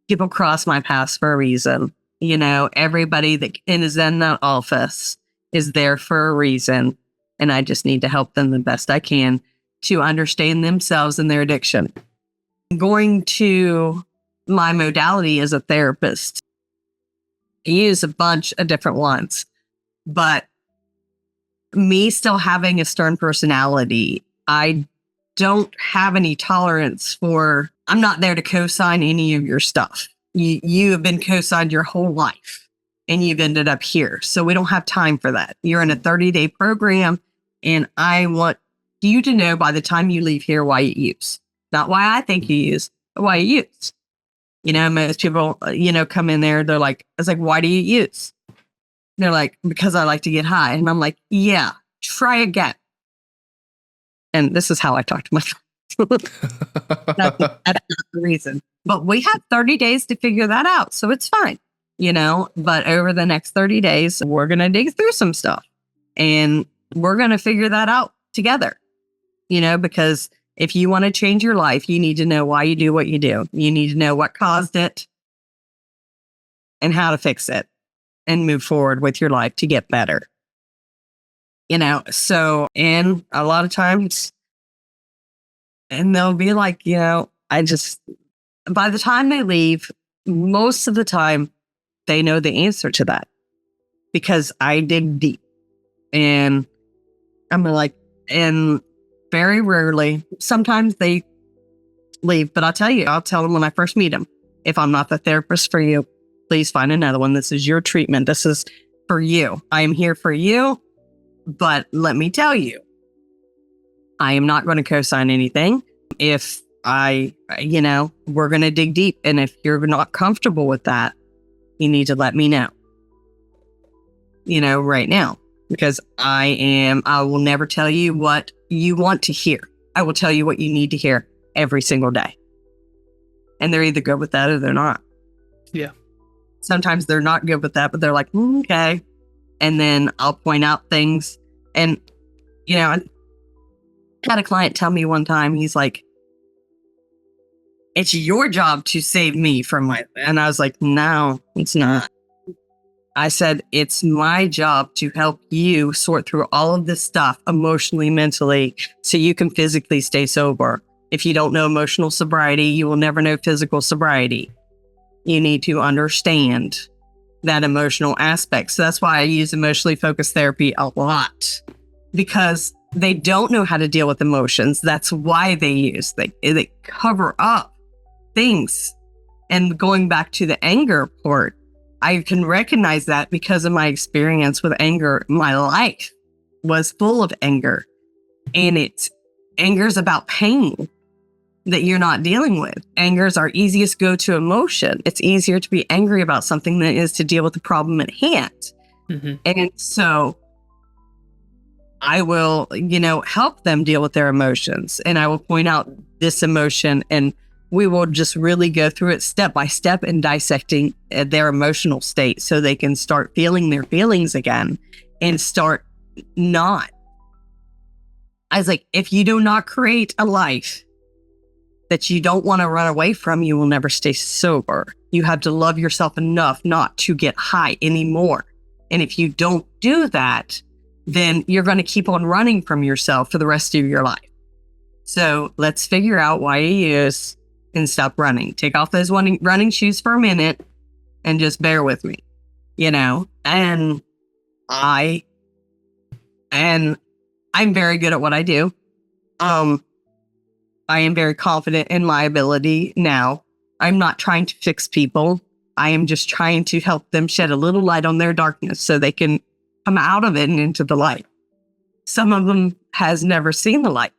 people cross my path for a reason. You know, everybody that is in that office is there for a reason. And I just need to help them the best I can to understand themselves and their addiction. Going to my modality as a therapist, I use a bunch of different ones, but me still having a stern personality, I don't have any tolerance for, I'm not there to co-sign any of your stuff. You have been co-signed your whole life and you've ended up here. So we don't have time for that. You're in a 30-day program, and I want you to know by the time you leave here why you use. Not why I think you use, but why you use. You know, most people, you know, come in there, they're like, it's like, why do you use? They're like, because I like to get high. And I'm like, yeah, try again. And this is how I talk to my friends. That's not the reason. But we have 30 days to figure that out. So it's fine, you know, but over the next 30 days, we're going to dig through some stuff and we're going to figure that out together, you know, because if you want to change your life, you need to know why you do what you do. You need to know what caused it and how to fix it and move forward with your life to get better. You know, so, and a lot of times, and they'll be like, you know, by the time they leave, most of the time, they know the answer to that because I dig deep. And I'm like, and very rarely, sometimes they leave, but I'll tell them when I first meet them, if I'm not the therapist for you, please find another one. This is your treatment. This is for you. I am here for you. But let me tell you, I am not going to co-sign anything. If we're going to dig deep. And if you're not comfortable with that, you need to let me know, you know, right now, because I will never tell you what you want to hear. I will tell you what you need to hear every single day. And they're either good with that or they're not. Yeah. Sometimes they're not good with that, but they're like, okay. And then I'll point out things. And, you know, I had a client tell me one time, he's like, it's your job to save me from and I was like, no, it's not. I said, it's my job to help you sort through all of this stuff emotionally, mentally, so you can physically stay sober. If you don't know emotional sobriety, you will never know physical sobriety. You need to understand that emotional aspect. So that's why I use emotionally focused therapy a lot, because They don't know how to deal with emotions. That's why they cover up things. And going back to the anger part, I can recognize that because of my experience with anger. My life was full of anger, and anger's about pain that you're not dealing with. Anger is our easiest go-to emotion. It's easier to be angry about something than it is to deal with the problem at hand. Mm-hmm. And so I will, help them deal with their emotions, and I will point out this emotion, and we will just really go through it step by step and dissecting their emotional state so they can start feeling their feelings again and start not. I was like, if you do not create a life that you don't want to run away from, you will never stay sober. You have to love yourself enough not to get high anymore. And if you don't do that, then you're going to keep on running from yourself for the rest of your life. So let's figure out why you use and stop running. Take off those running shoes for a minute and just bear with me, and I'm very good at what I do. I am very confident in my ability now. I'm not trying to fix people. I am just trying to help them shed a little light on their darkness so they can come out of it and into the light. Some of them has never seen the light.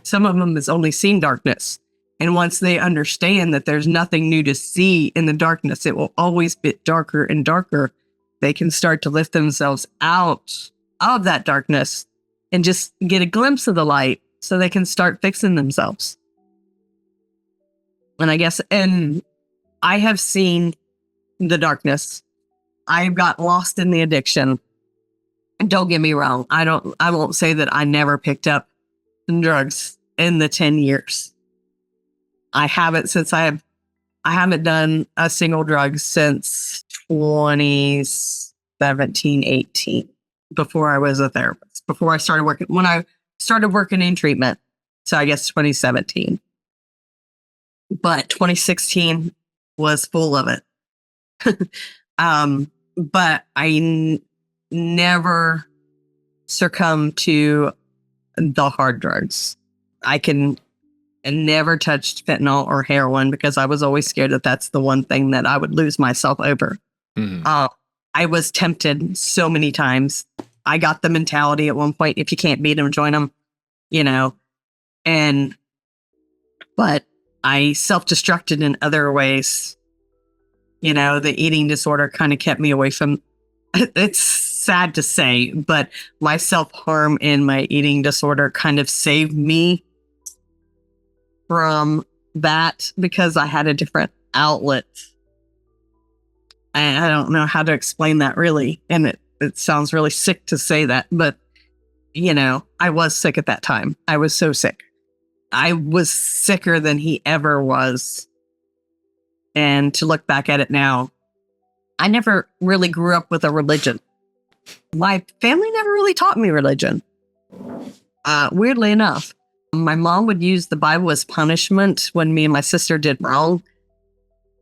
Some of them has only seen darkness. And once they understand that there's nothing new to see in the darkness, it will always get darker and darker. They can start to lift themselves out of that darkness and just get a glimpse of the light so they can start fixing themselves. And I have seen the darkness. I got lost in the addiction. And don't get me wrong. I won't say that I never picked up drugs in the 10 years. I haven't done a single drug since 2017, 18, before I was a therapist, when I started working in treatment. So I guess 2017, but 2016 was full of it. But I never succumbed to the hard drugs. I never touched fentanyl or heroin because I was always scared that that's the one thing that I would lose myself over. Mm-hmm. I was tempted so many times. I got the mentality at one point, if you can't beat them, join them, but I self-destructed in other ways. The eating disorder kind of kept me away from, it's sad to say, but my self-harm and my eating disorder kind of saved me from that because I had a different outlet. I don't know how to explain that really. And it sounds really sick to say that, but I was sick at that time. I was so sick. I was sicker than he ever was. And to look back at it now, I never really grew up with a religion. My family never really taught me religion. Weirdly enough, my mom would use the Bible as punishment when me and my sister did wrong.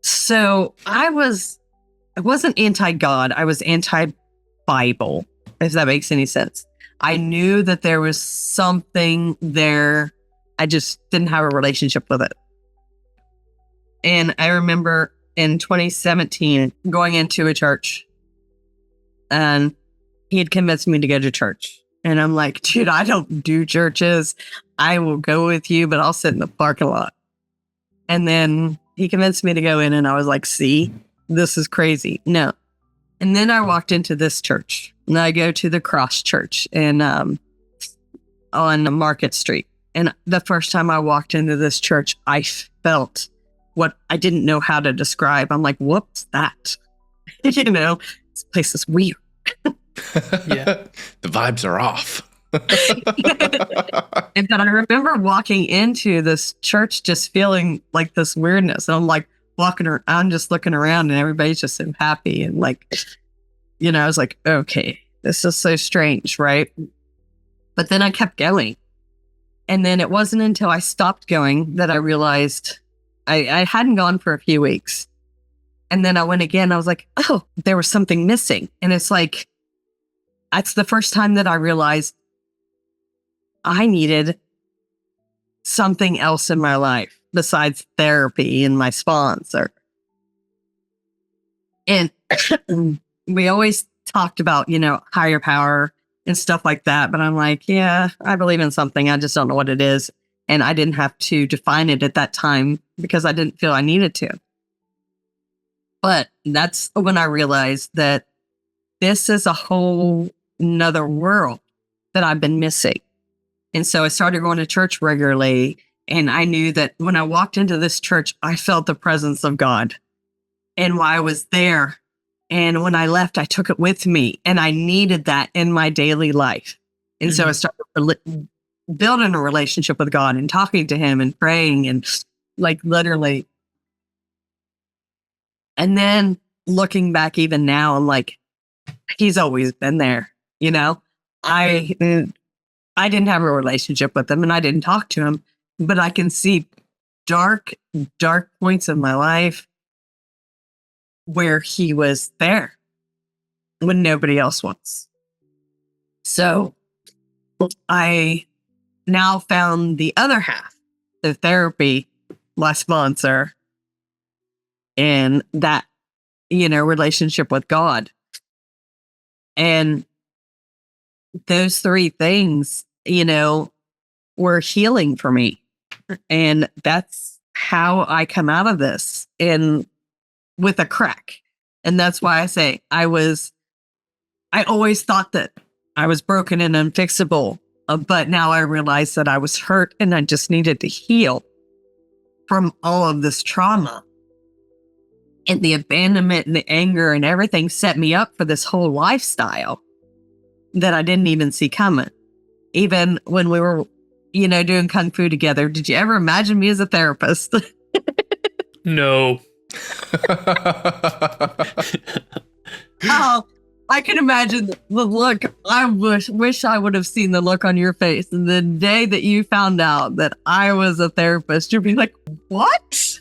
So I wasn't anti-God. I was anti-Bible, if that makes any sense. I knew that there was something there. I just didn't have a relationship with it. And I remember in 2017 going into a church, and he had convinced me to go to church. And I'm like, dude, I don't do churches. I will go with you, but I'll sit in the parking lot. And then he convinced me to go in, and I was like, see, this is crazy. No. And then I walked into this church, and I go to the Cross Church on Market Street. And the first time I walked into this church, I felt what I didn't know how to describe. I'm like, what's that? This place is weird. Yeah. The vibes are off. And then I remember walking into this church just feeling like this weirdness. And I'm like walking around, I'm just looking around, and everybody's just so happy. And I was like, okay, this is so strange, right? But then I kept going. And then it wasn't until I stopped going that I realized I hadn't gone for a few weeks. And then I went again. I was like, oh, there was something missing. And it's like, that's the first time that I realized I needed something else in my life besides therapy and my sponsor. And we always talked about, higher power and stuff like that. But I'm like, yeah, I believe in something. I just don't know what it is. And I didn't have to define it at that time because I didn't feel I needed to. But that's when I realized that this is a whole nother world that I've been missing. And so I started going to church regularly. And I knew that when I walked into this church, I felt the presence of God. And while I was there, and when I left, I took it with me. And I needed that in my daily life. And so I started building a relationship with God and talking to him and praying and like literally. And then looking back even now, I'm like, he's always been there. I didn't have a relationship with him and I didn't talk to him, but I can see dark points in my life where he was there when nobody else was. So I now found the other half, the therapy, my sponsor, and that, relationship with God. And those three things, were healing for me. And that's how I come out of this with a crack. And that's why I say I always thought that I was broken and unfixable. But now I realize that I was hurt and I just needed to heal from all of this trauma. And the abandonment and the anger and everything set me up for this whole lifestyle that I didn't even see coming. Even when we were, doing Kung Fu together, did you ever imagine me as a therapist? No. Oh, I can imagine the look. I wish I would have seen the look on your face. And the day that you found out that I was a therapist, you'd be like, what?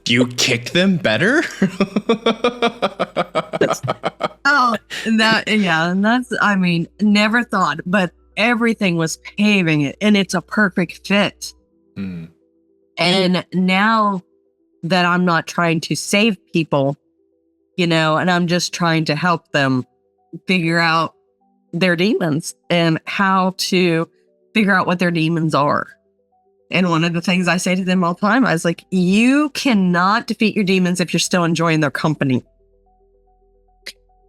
You kicked them better? And that's, never thought, but everything was paving it and it's a perfect fit. And now that I'm not trying to save people, and I'm just trying to help them figure out their demons and how to figure out what their demons are. And one of the things I say to them all the time, I was like, you cannot defeat your demons if you're still enjoying their company.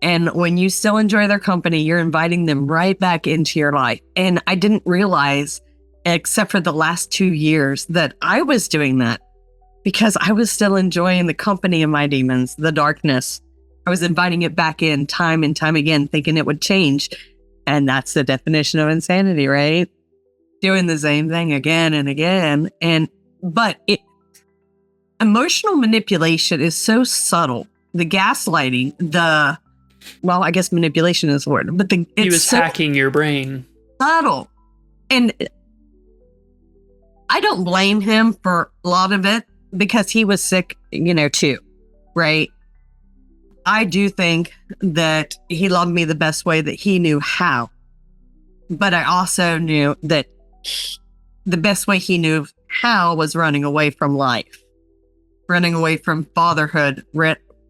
And when you still enjoy their company, you're inviting them right back into your life. And I didn't realize, except for the last 2 years, that I was doing that because I was still enjoying the company of my demons, the darkness. I was inviting it back in time and time again, thinking it would change. And that's the definition of insanity, right? Doing the same thing again and again. But emotional manipulation is so subtle. The gaslighting, I guess manipulation is the word, but he was hacking your brain. Subtle. And I don't blame him for a lot of it because he was sick, too, right? I do think that he loved me the best way that he knew how. But I also knew that the best way he knew how was running away from life, running away from fatherhood,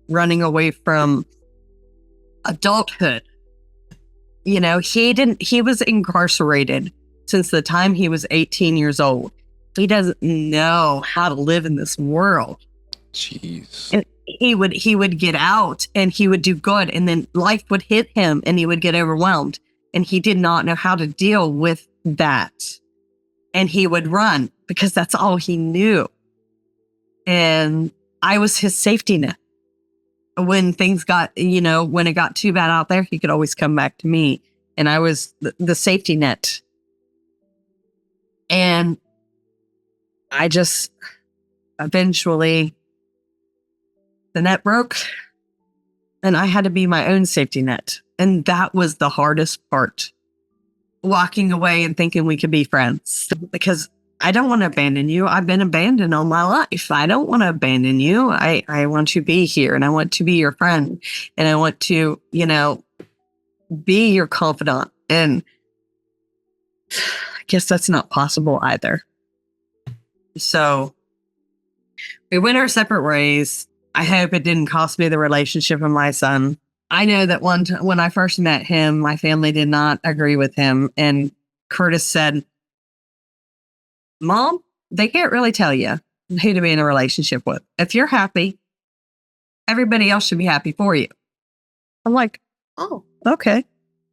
running away from adulthood. He was incarcerated since the time he was 18 years old. He doesn't know how to live in this world. Jeez. And he would get out and he would do good, and then life would hit him and he would get overwhelmed, and he did not know how to deal with that. And he would run because that's all he knew. And I was his safety net. When things got, when it got too bad out there, he could always come back to me. And I was the safety net. And I just eventually, the net broke and I had to be my own safety net. And that was the hardest part. Walking away and thinking we could be friends, because I don't want to abandon you. I've been abandoned all my life. I don't want to abandon you. I want to be here and I want to be your friend and I want to, be your confidant. And I guess that's not possible either. So we went our separate ways. I hope it didn't cost me the relationship with my son. I know that when I first met him, my family did not agree with him. And Curtis said, Mom, they can't really tell you who to be in a relationship with. If you're happy, everybody else should be happy for you. I'm like, oh, okay.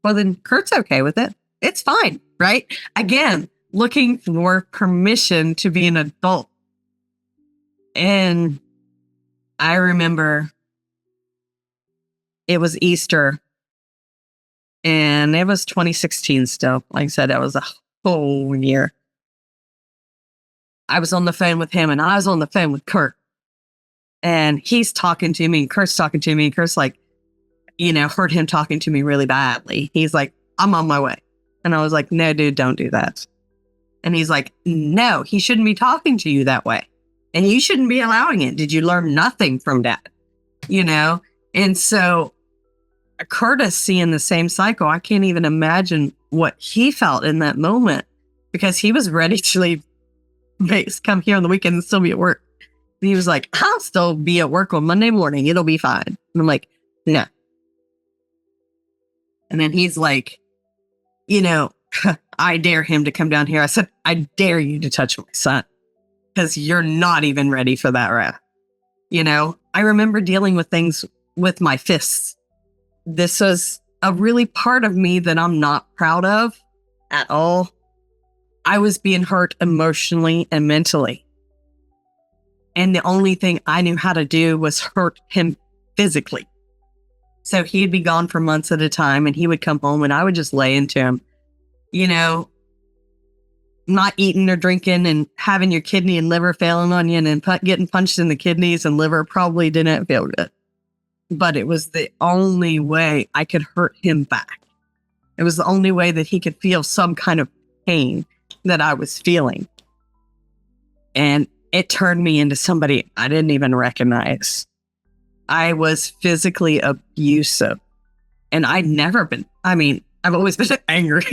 Well, then Kurt's okay with it. It's fine, right? Again, looking for permission to be an adult. And I remember it was Easter and it was 2016 still. Like I said, that was a whole year. I was on the phone with him and I was on the phone with Kurt. And he's talking to me and Kurt's talking to me. And Kurt's like, heard him talking to me really badly. He's like, I'm on my way. And I was like, no, dude, don't do that. And he's like, no, he shouldn't be talking to you that way. And you shouldn't be allowing it. Did you learn nothing from that? And so Curtis seeing the same cycle, I can't even imagine what he felt in that moment because he was ready to leave, come here on the weekend and still be at work. And he was like, I'll still be at work on Monday morning. It'll be fine. And I'm like, no. And then he's like, I dare him to come down here. I said, I dare you to touch my son because you're not even ready for that wrath. I remember dealing with things with my fists. This was a really part of me that I'm not proud of at all. I was being hurt emotionally and mentally. And the only thing I knew how to do was hurt him physically. So he'd be gone for months at a time and he would come home and I would just lay into him, not eating or drinking and having your kidney and liver failing on you and getting punched in the kidneys and liver probably didn't feel good. But it was the only way I could hurt him back. It was the only way that he could feel some kind of pain that I was feeling. And it turned me into somebody I didn't even recognize. I was physically abusive. And I've always been angry.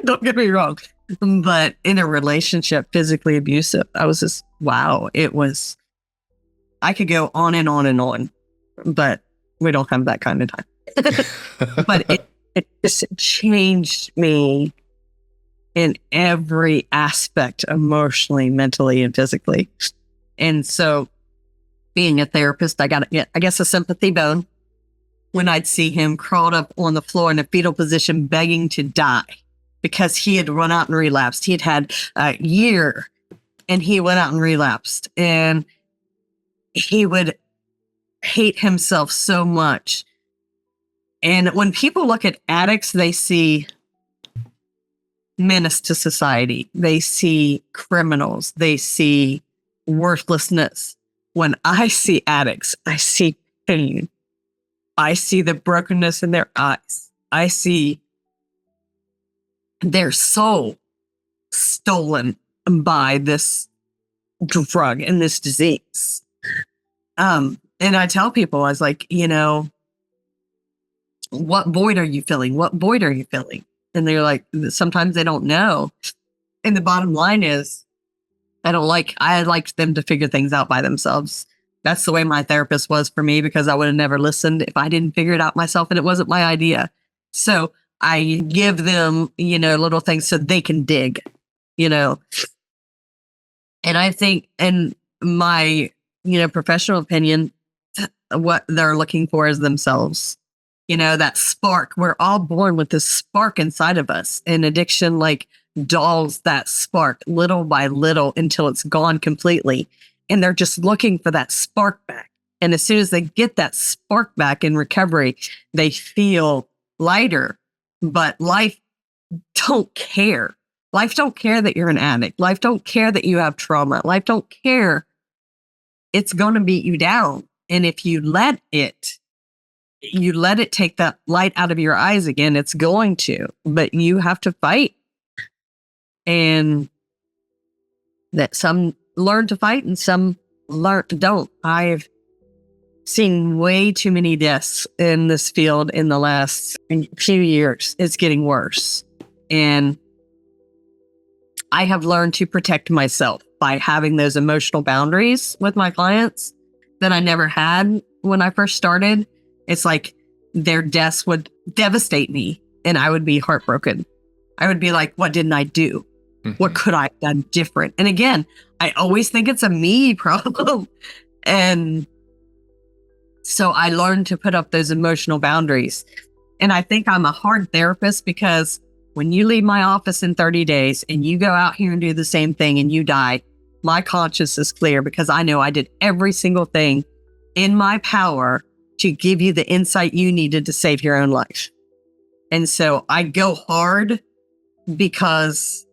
Don't get me wrong. But in a relationship, physically abusive, I was just, wow. I could go on and on and on, but we don't have that kind of time. But it just changed me in every aspect, emotionally, mentally, and physically. And so being a therapist, I got, I guess, a sympathy bone when I'd see him crawled up on the floor in a fetal position, begging to die because he had run out and relapsed. He had had a year and he went out and relapsed. And he would hate himself so much. And when people look at addicts, they see menace to society. They see criminals. They see worthlessness. When I see addicts, I see pain. I see the brokenness in their eyes. I see their soul stolen by this drug and this disease. And I tell people, I was like, what void are you filling? What void are you filling? And they're like, sometimes they don't know. And the bottom line is, I like them to figure things out by themselves. That's the way my therapist was for me, because I would have never listened if I didn't figure it out myself and it wasn't my idea. So I give them, little things so they can dig, And I think, in my, professional opinion, what they're looking for is themselves. That spark. We're all born with this spark inside of us. And addiction, dulls that spark little by little until it's gone completely. And they're just looking for that spark back. And as soon as they get that spark back in recovery, they feel lighter. But life don't care. Life don't care that you're an addict. Life don't care that you have trauma. Life don't care. It's going to beat you down. And if you let it take that light out of your eyes again, it's going to. But you have to fight. And that some learn to fight and some don't. I've seen way too many deaths in this field in the last few years. It's getting worse. And I have learned to protect myself by having those emotional boundaries with my clients that I never had when I first started. It's like their deaths would devastate me and I would be heartbroken. I would be like, what didn't I do? What could I have done different? And again, I always think it's a me problem. And so I learned to put up those emotional boundaries. And I think I'm a hard therapist because when you leave my office in 30 days and you go out here and do the same thing and you die, my conscience is clear because I know I did every single thing in my power to give you the insight you needed to save your own life. And so I go hard because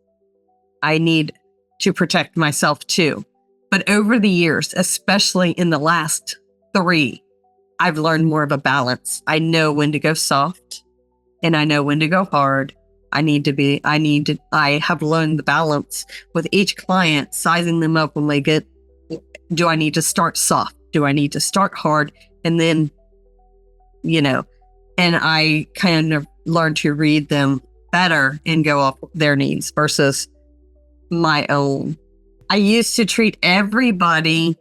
I need to protect myself too. But over the years, especially in the last 3, I've learned more of a balance. I know when to go soft and I know when to go hard. I have learned the balance with each client, sizing them up when they get, do I need to start soft? Do I need to start hard? And then, and I kind of learned to read them better and go off their needs versus my own. I used to treat everybody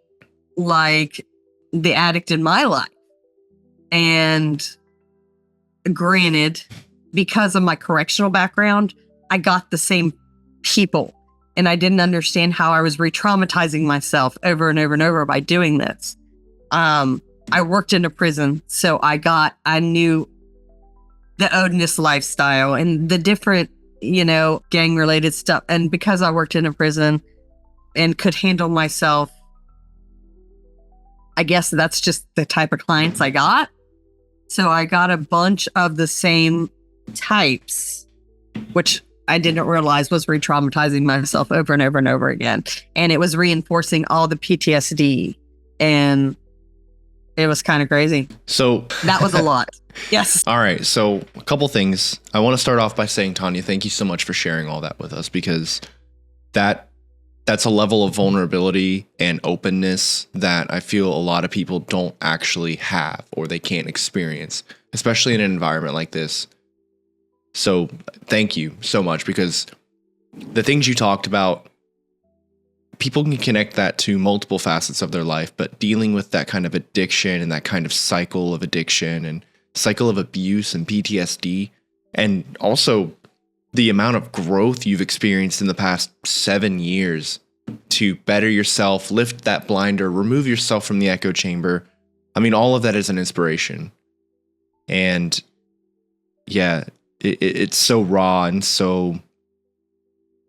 like the addict in my life. And granted, because of my correctional background, I got the same people. And I didn't understand how I was re-traumatizing myself over and over and over by doing this. I worked in a prison, so I knew the odious lifestyle and the different, gang-related stuff. And because I worked in a prison and could handle myself, I guess that's just the type of clients I got. So I got a bunch of the same types, which I didn't realize was re-traumatizing myself over and over and over again. And it was reinforcing all the PTSD. And it was kind of crazy. So that was a lot. Yes. All right. So a couple things. I want to start off by saying, Tanya, thank you so much for sharing all that with us, because that's a level of vulnerability and openness that I feel a lot of people don't actually have or they can't experience, especially in an environment like this. So thank you so much, because the things you talked about, people can connect that to multiple facets of their life, but dealing with that kind of addiction and that kind of cycle of addiction and cycle of abuse and PTSD, and also the amount of growth you've experienced in the past 7 years to better yourself, lift that blinder, remove yourself from the echo chamber. I mean, all of that is an inspiration. And yeah, it's so raw and so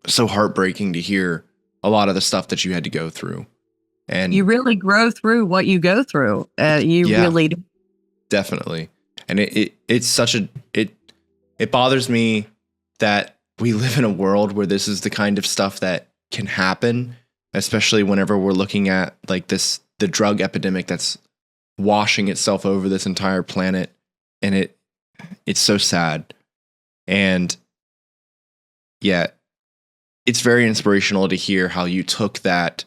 heartbreaking to hear a lot of the stuff that you had to go through. And you really grow through what you go through. Really do. Definitely. And it's such it bothers me that we live in a world where this is the kind of stuff that can happen, especially whenever we're looking at like the drug epidemic that's washing itself over this entire planet. And it's so sad. And yeah, it's very inspirational to hear how you took that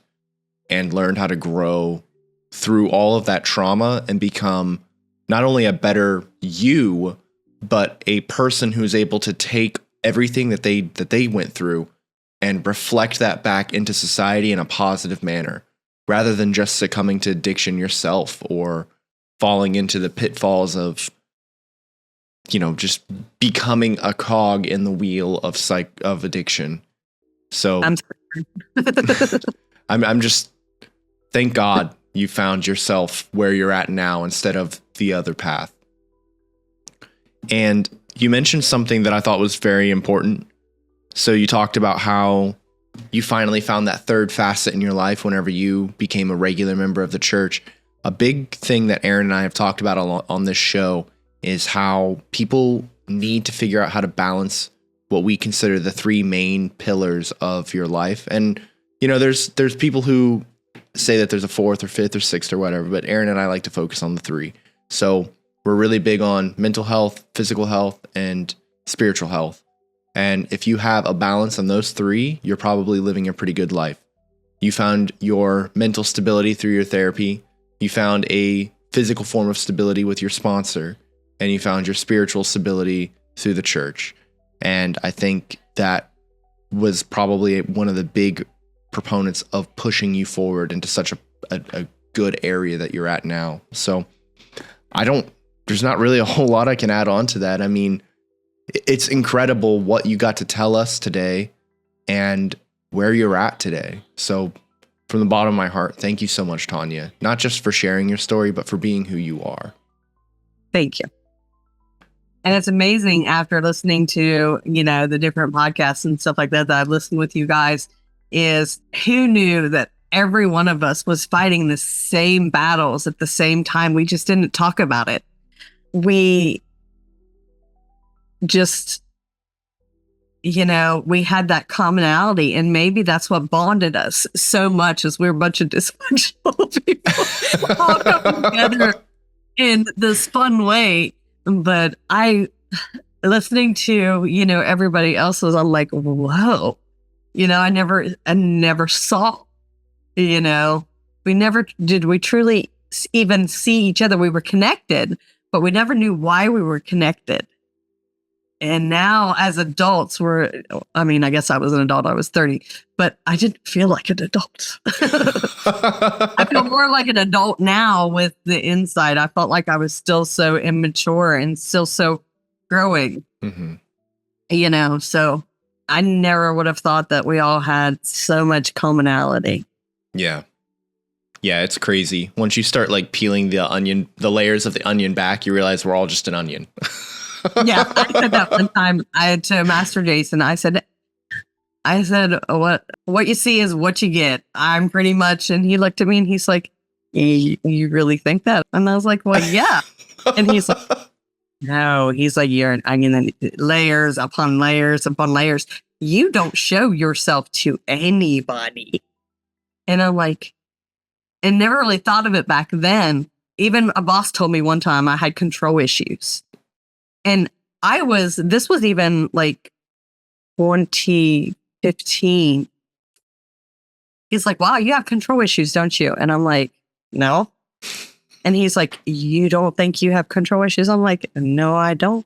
and learned how to grow through all of that trauma and become not only a better you, but a person who's able to take everything that they went through and reflect that back into society in a positive manner, rather than just succumbing to addiction yourself or falling into the pitfalls of, just becoming a cog in the wheel of addiction. So I'm just, thank God you found yourself where you're at now instead of the other path. And you mentioned something that I thought was very important. So you talked about how you finally found that third facet in your life whenever you became a regular member of the church. A big thing that Aaron and I have talked about on this show is how people need to figure out how to balance what we consider the 3 main pillars of your life. And, there's people who say that there's a 4th or 5th or 6th or whatever, but Aaron and I like to focus on the 3. So we're really big on mental health, physical health, and spiritual health. And if you have a balance on those 3, you're probably living a pretty good life. You found your mental stability through your therapy. You found a physical form of stability with your sponsor, and you found your spiritual stability through the church. And I think that was probably one of the big proponents of pushing you forward into such a good area that you're at now. So there's not really a whole lot I can add on to that. I mean, it's incredible what you got to tell us today and where you're at today. So from the bottom of my heart, thank you so much, Tanya, not just for sharing your story, but for being who you are. Thank you. And it's amazing after listening to, the different podcasts and stuff like that I've listened with you guys, is who knew that every one of us was fighting the same battles at the same time. We just didn't talk about it. We just, we had that commonality, and maybe that's what bonded us so much, as we're a bunch of dysfunctional people all coming together in this fun way. But listening to, everybody else, I'm like, whoa, I never saw, we truly even see each other. We were connected, but we never knew why we were connected. And now as adults, I guess I was an adult, I was 30, but I didn't feel like an adult. I feel more like an adult now with the insight. I felt like I was still so immature and still so growing, so I never would have thought that we all had so much commonality. Yeah. Yeah, it's crazy. Once you start like peeling the layers of the onion back, you realize we're all just an onion. Yeah, I said that one time. To Master Jason, I said, what you see is what you get. I'm pretty much, and he looked at me and he's like, you really think that? And I was like, well, yeah. And he's like, no, he's like, you're an onion, and layers upon layers upon layers. You don't show yourself to anybody. And I'm like, and never really thought of it back then. Even a boss told me one time I had control issues. And this was even like 2015. He's like, wow, you have control issues, don't you? And I'm like, no. And he's like, you don't think you have control issues? I'm like, no, I don't.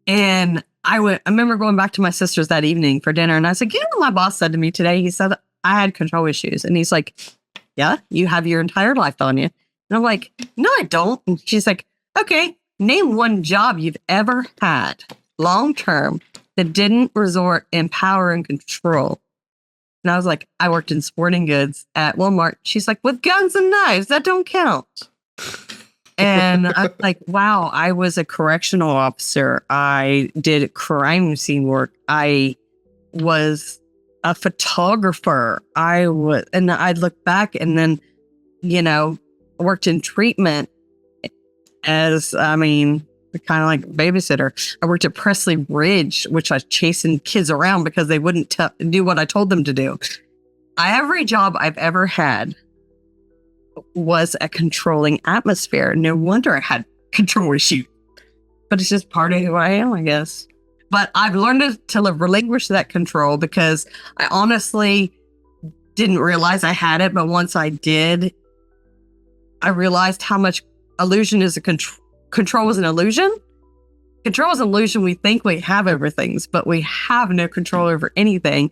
And I remember going back to my sister's that evening for dinner. And I was like, what my boss said to me today? He said, I had control issues. And he's like, yeah, you have your entire life on you. And I'm like, no, I don't. And she's like, okay, name one job you've ever had long-term that didn't resort in power and control. And I was like, I worked in sporting goods at Walmart. She's like, with guns and knives, that don't count. And I'm like, wow, I was a correctional officer. I did crime scene work. I was a photographer. And I'd look back and then, worked in treatment as, kind of like babysitter. I worked at Presley Ridge, which I was chasing kids around because they wouldn't do what I told them to do. Every job I've ever had was a controlling atmosphere. No wonder I had control issues. But it's just part of who I am, I guess. But I've learned to relinquish that control because I honestly didn't realize I had it. But once I did, I realized how much illusion is control is an illusion. Control is an illusion. We think we have everything, but we have no control over anything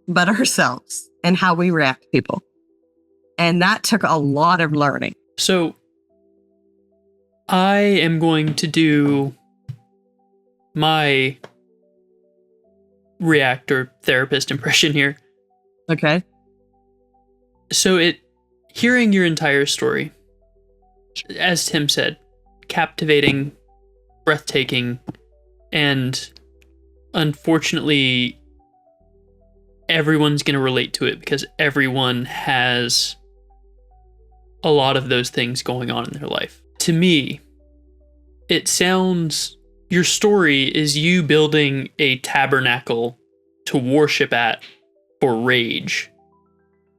but ourselves and how we react to people. And that took a lot of learning. So I am going to do my reactor therapist impression here. Okay. So hearing your entire story, as Tim said, captivating, breathtaking, and unfortunately everyone's going to relate to it because everyone has a lot of those things going on in their life. To me, it sounds, your story is you building a tabernacle to worship at for Rage.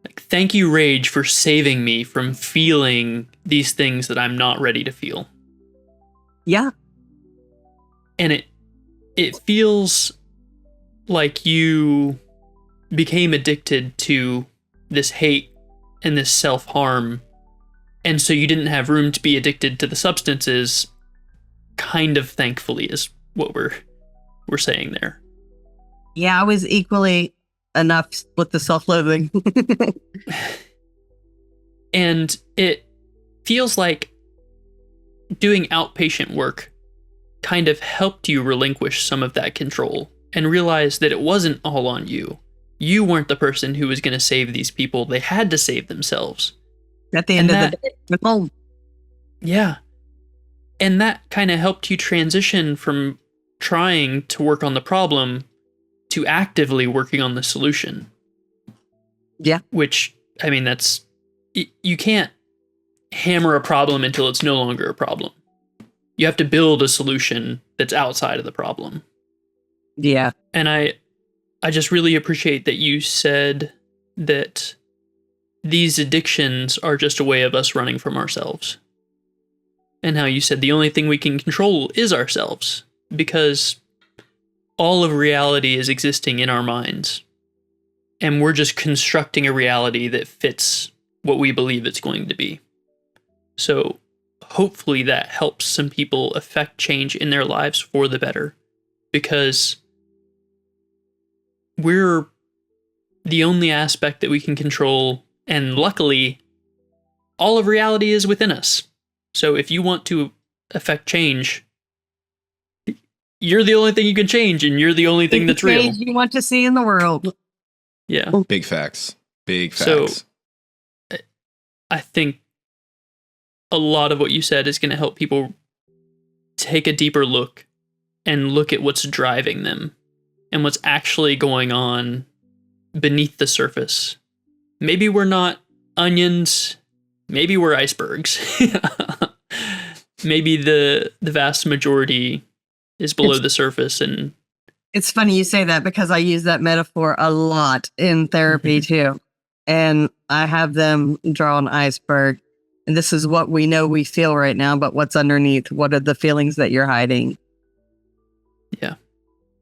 Like, thank you, Rage, for saving me from feeling these things that I'm not ready to feel. Yeah. And it feels like you became addicted to this hate and this self-harm, and so you didn't have room to be addicted to the substances, kind of thankfully is what we're saying there. Yeah, I was equally enough with the self-loathing. And it feels like doing outpatient work kind of helped you relinquish some of that control and realize that it wasn't all on you. You weren't the person who was going to save these people. They had to save themselves. At the end of the day. Oh. Yeah. And that kind of helped you transition from trying to work on the problem to actively working on the solution. Yeah. Which, I mean, you can't hammer a problem until it's no longer a problem. You have to build a solution that's outside of the problem. Yeah. And I just really appreciate that you said that these addictions are just a way of us running from ourselves. And how you said the only thing we can control is ourselves, because all of reality is existing in our minds. And we're just constructing a reality that fits what we believe it's going to be. So hopefully that helps some people affect change in their lives for the better, because we're the only aspect that we can control, and luckily, all of reality is within us. So if you want to affect change, you're the only thing you can change, and you're the only thing that's real. Change you want to see in the world. Yeah. Big facts. Big facts. So I think a lot of what you said is going to help people take a deeper look and look at what's driving them and what's actually going on beneath the surface. Maybe we're not onions. Maybe we're icebergs. Maybe the vast majority is below the surface. And it's funny you say that, because I use that metaphor a lot in therapy too. And I have them draw an iceberg. And this is what we know we feel right now, but what's underneath? What are the feelings that you're hiding? Yeah.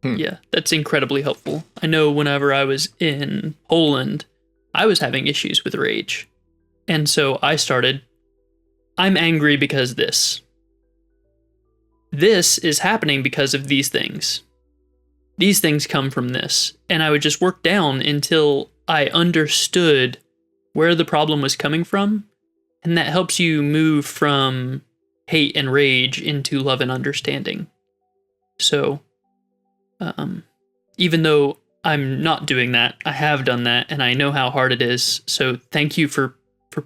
Yeah, that's incredibly helpful. I know whenever I was in Poland, I was having issues with rage. And so I started, I'm angry because this. This is happening because of these things. These things come from this. And I would just work down until I understood where the problem was coming from. And that helps you move from hate and rage into love and understanding. So, even though I'm not doing that, I have done that, and I know how hard it is. So thank you for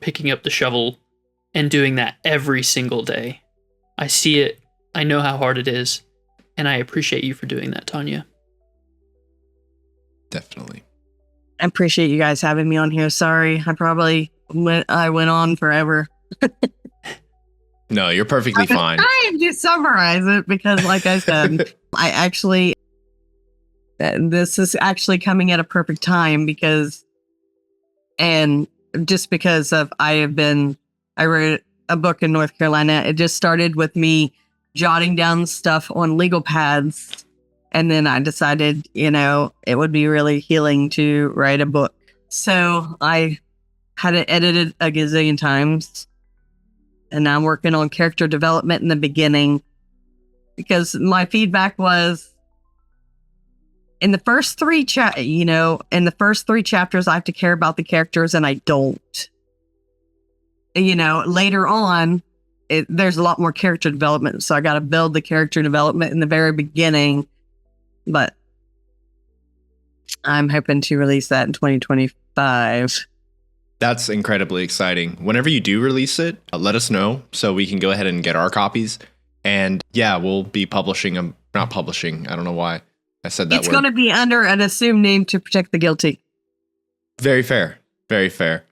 picking up the shovel and doing that every single day. I see it. I know how hard it is. And I appreciate you for doing that, Tanya. Definitely. I appreciate you guys having me on here. Sorry, I went on forever. No, you're perfectly fine. I'm trying to summarize it because, like I said, this is actually coming at a perfect time because I wrote a book in North Carolina. It just started with me jotting down stuff on legal pads. And then I decided, it would be really healing to write a book. So I had it edited a gazillion times. And now I'm working on character development in the beginning, because my feedback was in the first three chapters, I have to care about the characters, and I don't. Later on, there's a lot more character development. So I got to build the character development in the very beginning. But I'm hoping to release that in 2025. That's incredibly exciting. Whenever you do release it, let us know so we can go ahead and get our copies. And yeah, we'll be publishing them. Not publishing. I don't know why I said that word. It's going to be under an assumed name to protect the guilty. Very fair. Very fair.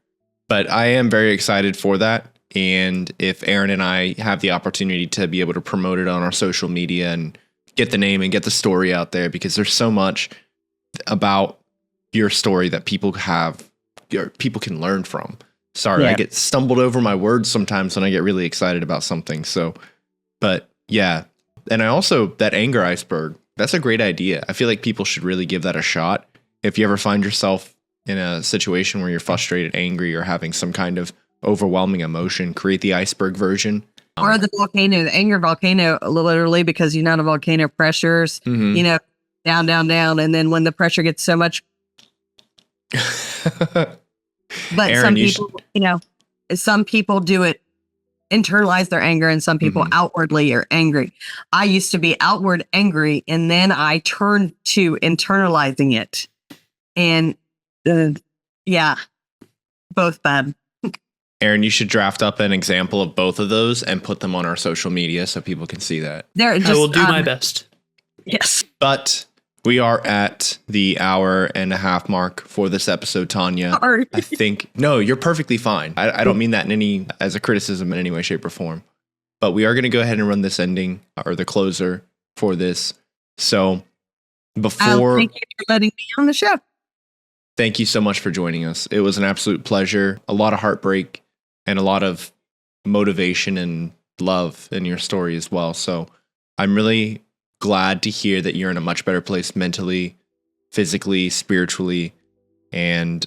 But I am very excited for that. And if Aaron and I have the opportunity to be able to promote it on our social media and get the name and get the story out there, because there's so much about your story that people can learn from. Sorry, yeah. I get stumbled over my words sometimes when I get really excited about something. So, but yeah. And I also, that anger iceberg, that's a great idea. I feel like people should really give that a shot. If you ever find yourself in a situation where you're frustrated, angry, or having some kind of overwhelming emotion, create the iceberg version. Or the volcano, the anger volcano, literally, because the volcano pressures, down. And then when the pressure gets so much, But Aaron, some people, some people do it, internalize their anger, and some people outwardly are angry. I used to be outward angry, and then I turned to internalizing it. And both bad. Aaron, you should draft up an example of both of those and put them on our social media so people can see that. I will do my best. Yes. But we are at the 1.5 hour mark for this episode, Tanya. Sorry. I think, no, you're perfectly fine. I don't mean that as a criticism in any way, shape, or form. But we are going to go ahead and run this ending or the closer for this. So before... Thank you for letting me on the show. Thank you so much for joining us. It was an absolute pleasure. A lot of heartbreak and a lot of motivation and love in your story as well. So I'm really glad to hear that you're in a much better place mentally, physically, spiritually. And,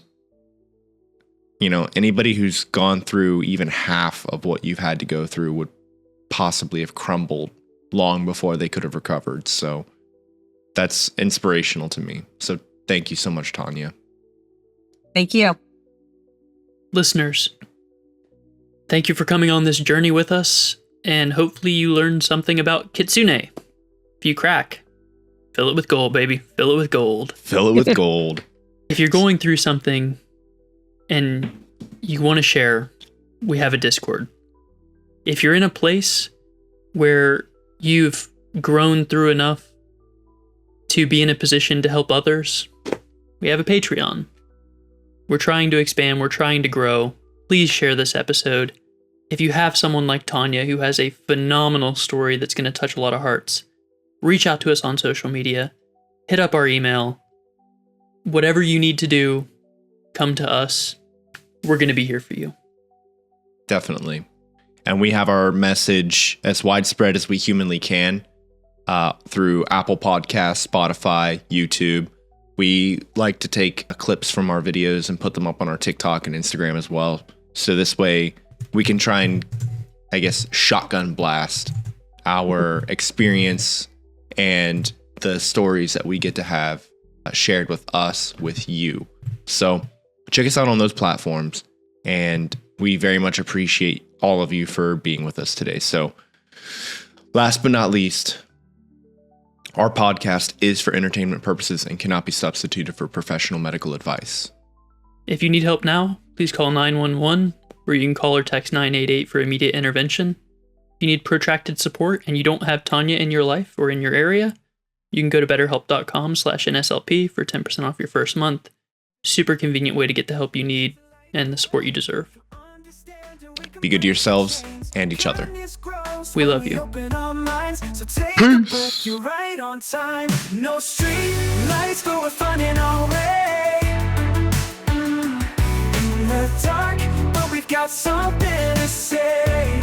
anybody who's gone through even half of what you've had to go through would possibly have crumbled long before they could have recovered. So that's inspirational to me. So thank you so much, Tanya. Thank you. Listeners, thank you for coming on this journey with us, and hopefully you learned something about Kitsune. If you crack, fill it with gold, baby. Fill it with gold. Fill it with gold. If you're going through something and you want to share, we have a Discord. If you're in a place where you've grown through enough to be in a position to help others, we have a Patreon. We're trying to expand. We're trying to grow. Please share this episode. If you have someone like Tanya who has a phenomenal story that's going to touch a lot of hearts, reach out to us on social media. Hit up our email. Whatever you need to do, come to us. We're going to be here for you. Definitely. And we have our message as widespread as we humanly can through Apple Podcasts, Spotify, YouTube. We like to take clips from our videos and put them up on our TikTok and Instagram as well. So this way we can try and, shotgun blast our experience and the stories that we get to have shared with us, with you. So check us out on those platforms. And we very much appreciate all of you for being with us today. So last but not least, our podcast is for entertainment purposes and cannot be substituted for professional medical advice. If you need help now, please call 911, or you can call or text 988 for immediate intervention. If you need protracted support and you don't have Tanya in your life or in your area, you can go to betterhelp.com/NSLP for 10% off your first month. Super convenient way to get the help you need and the support you deserve. Be good to yourselves and each other. We love you. Peace. You're right on time. No street lights, but we're finding our way. In the dark, but we've got something to say.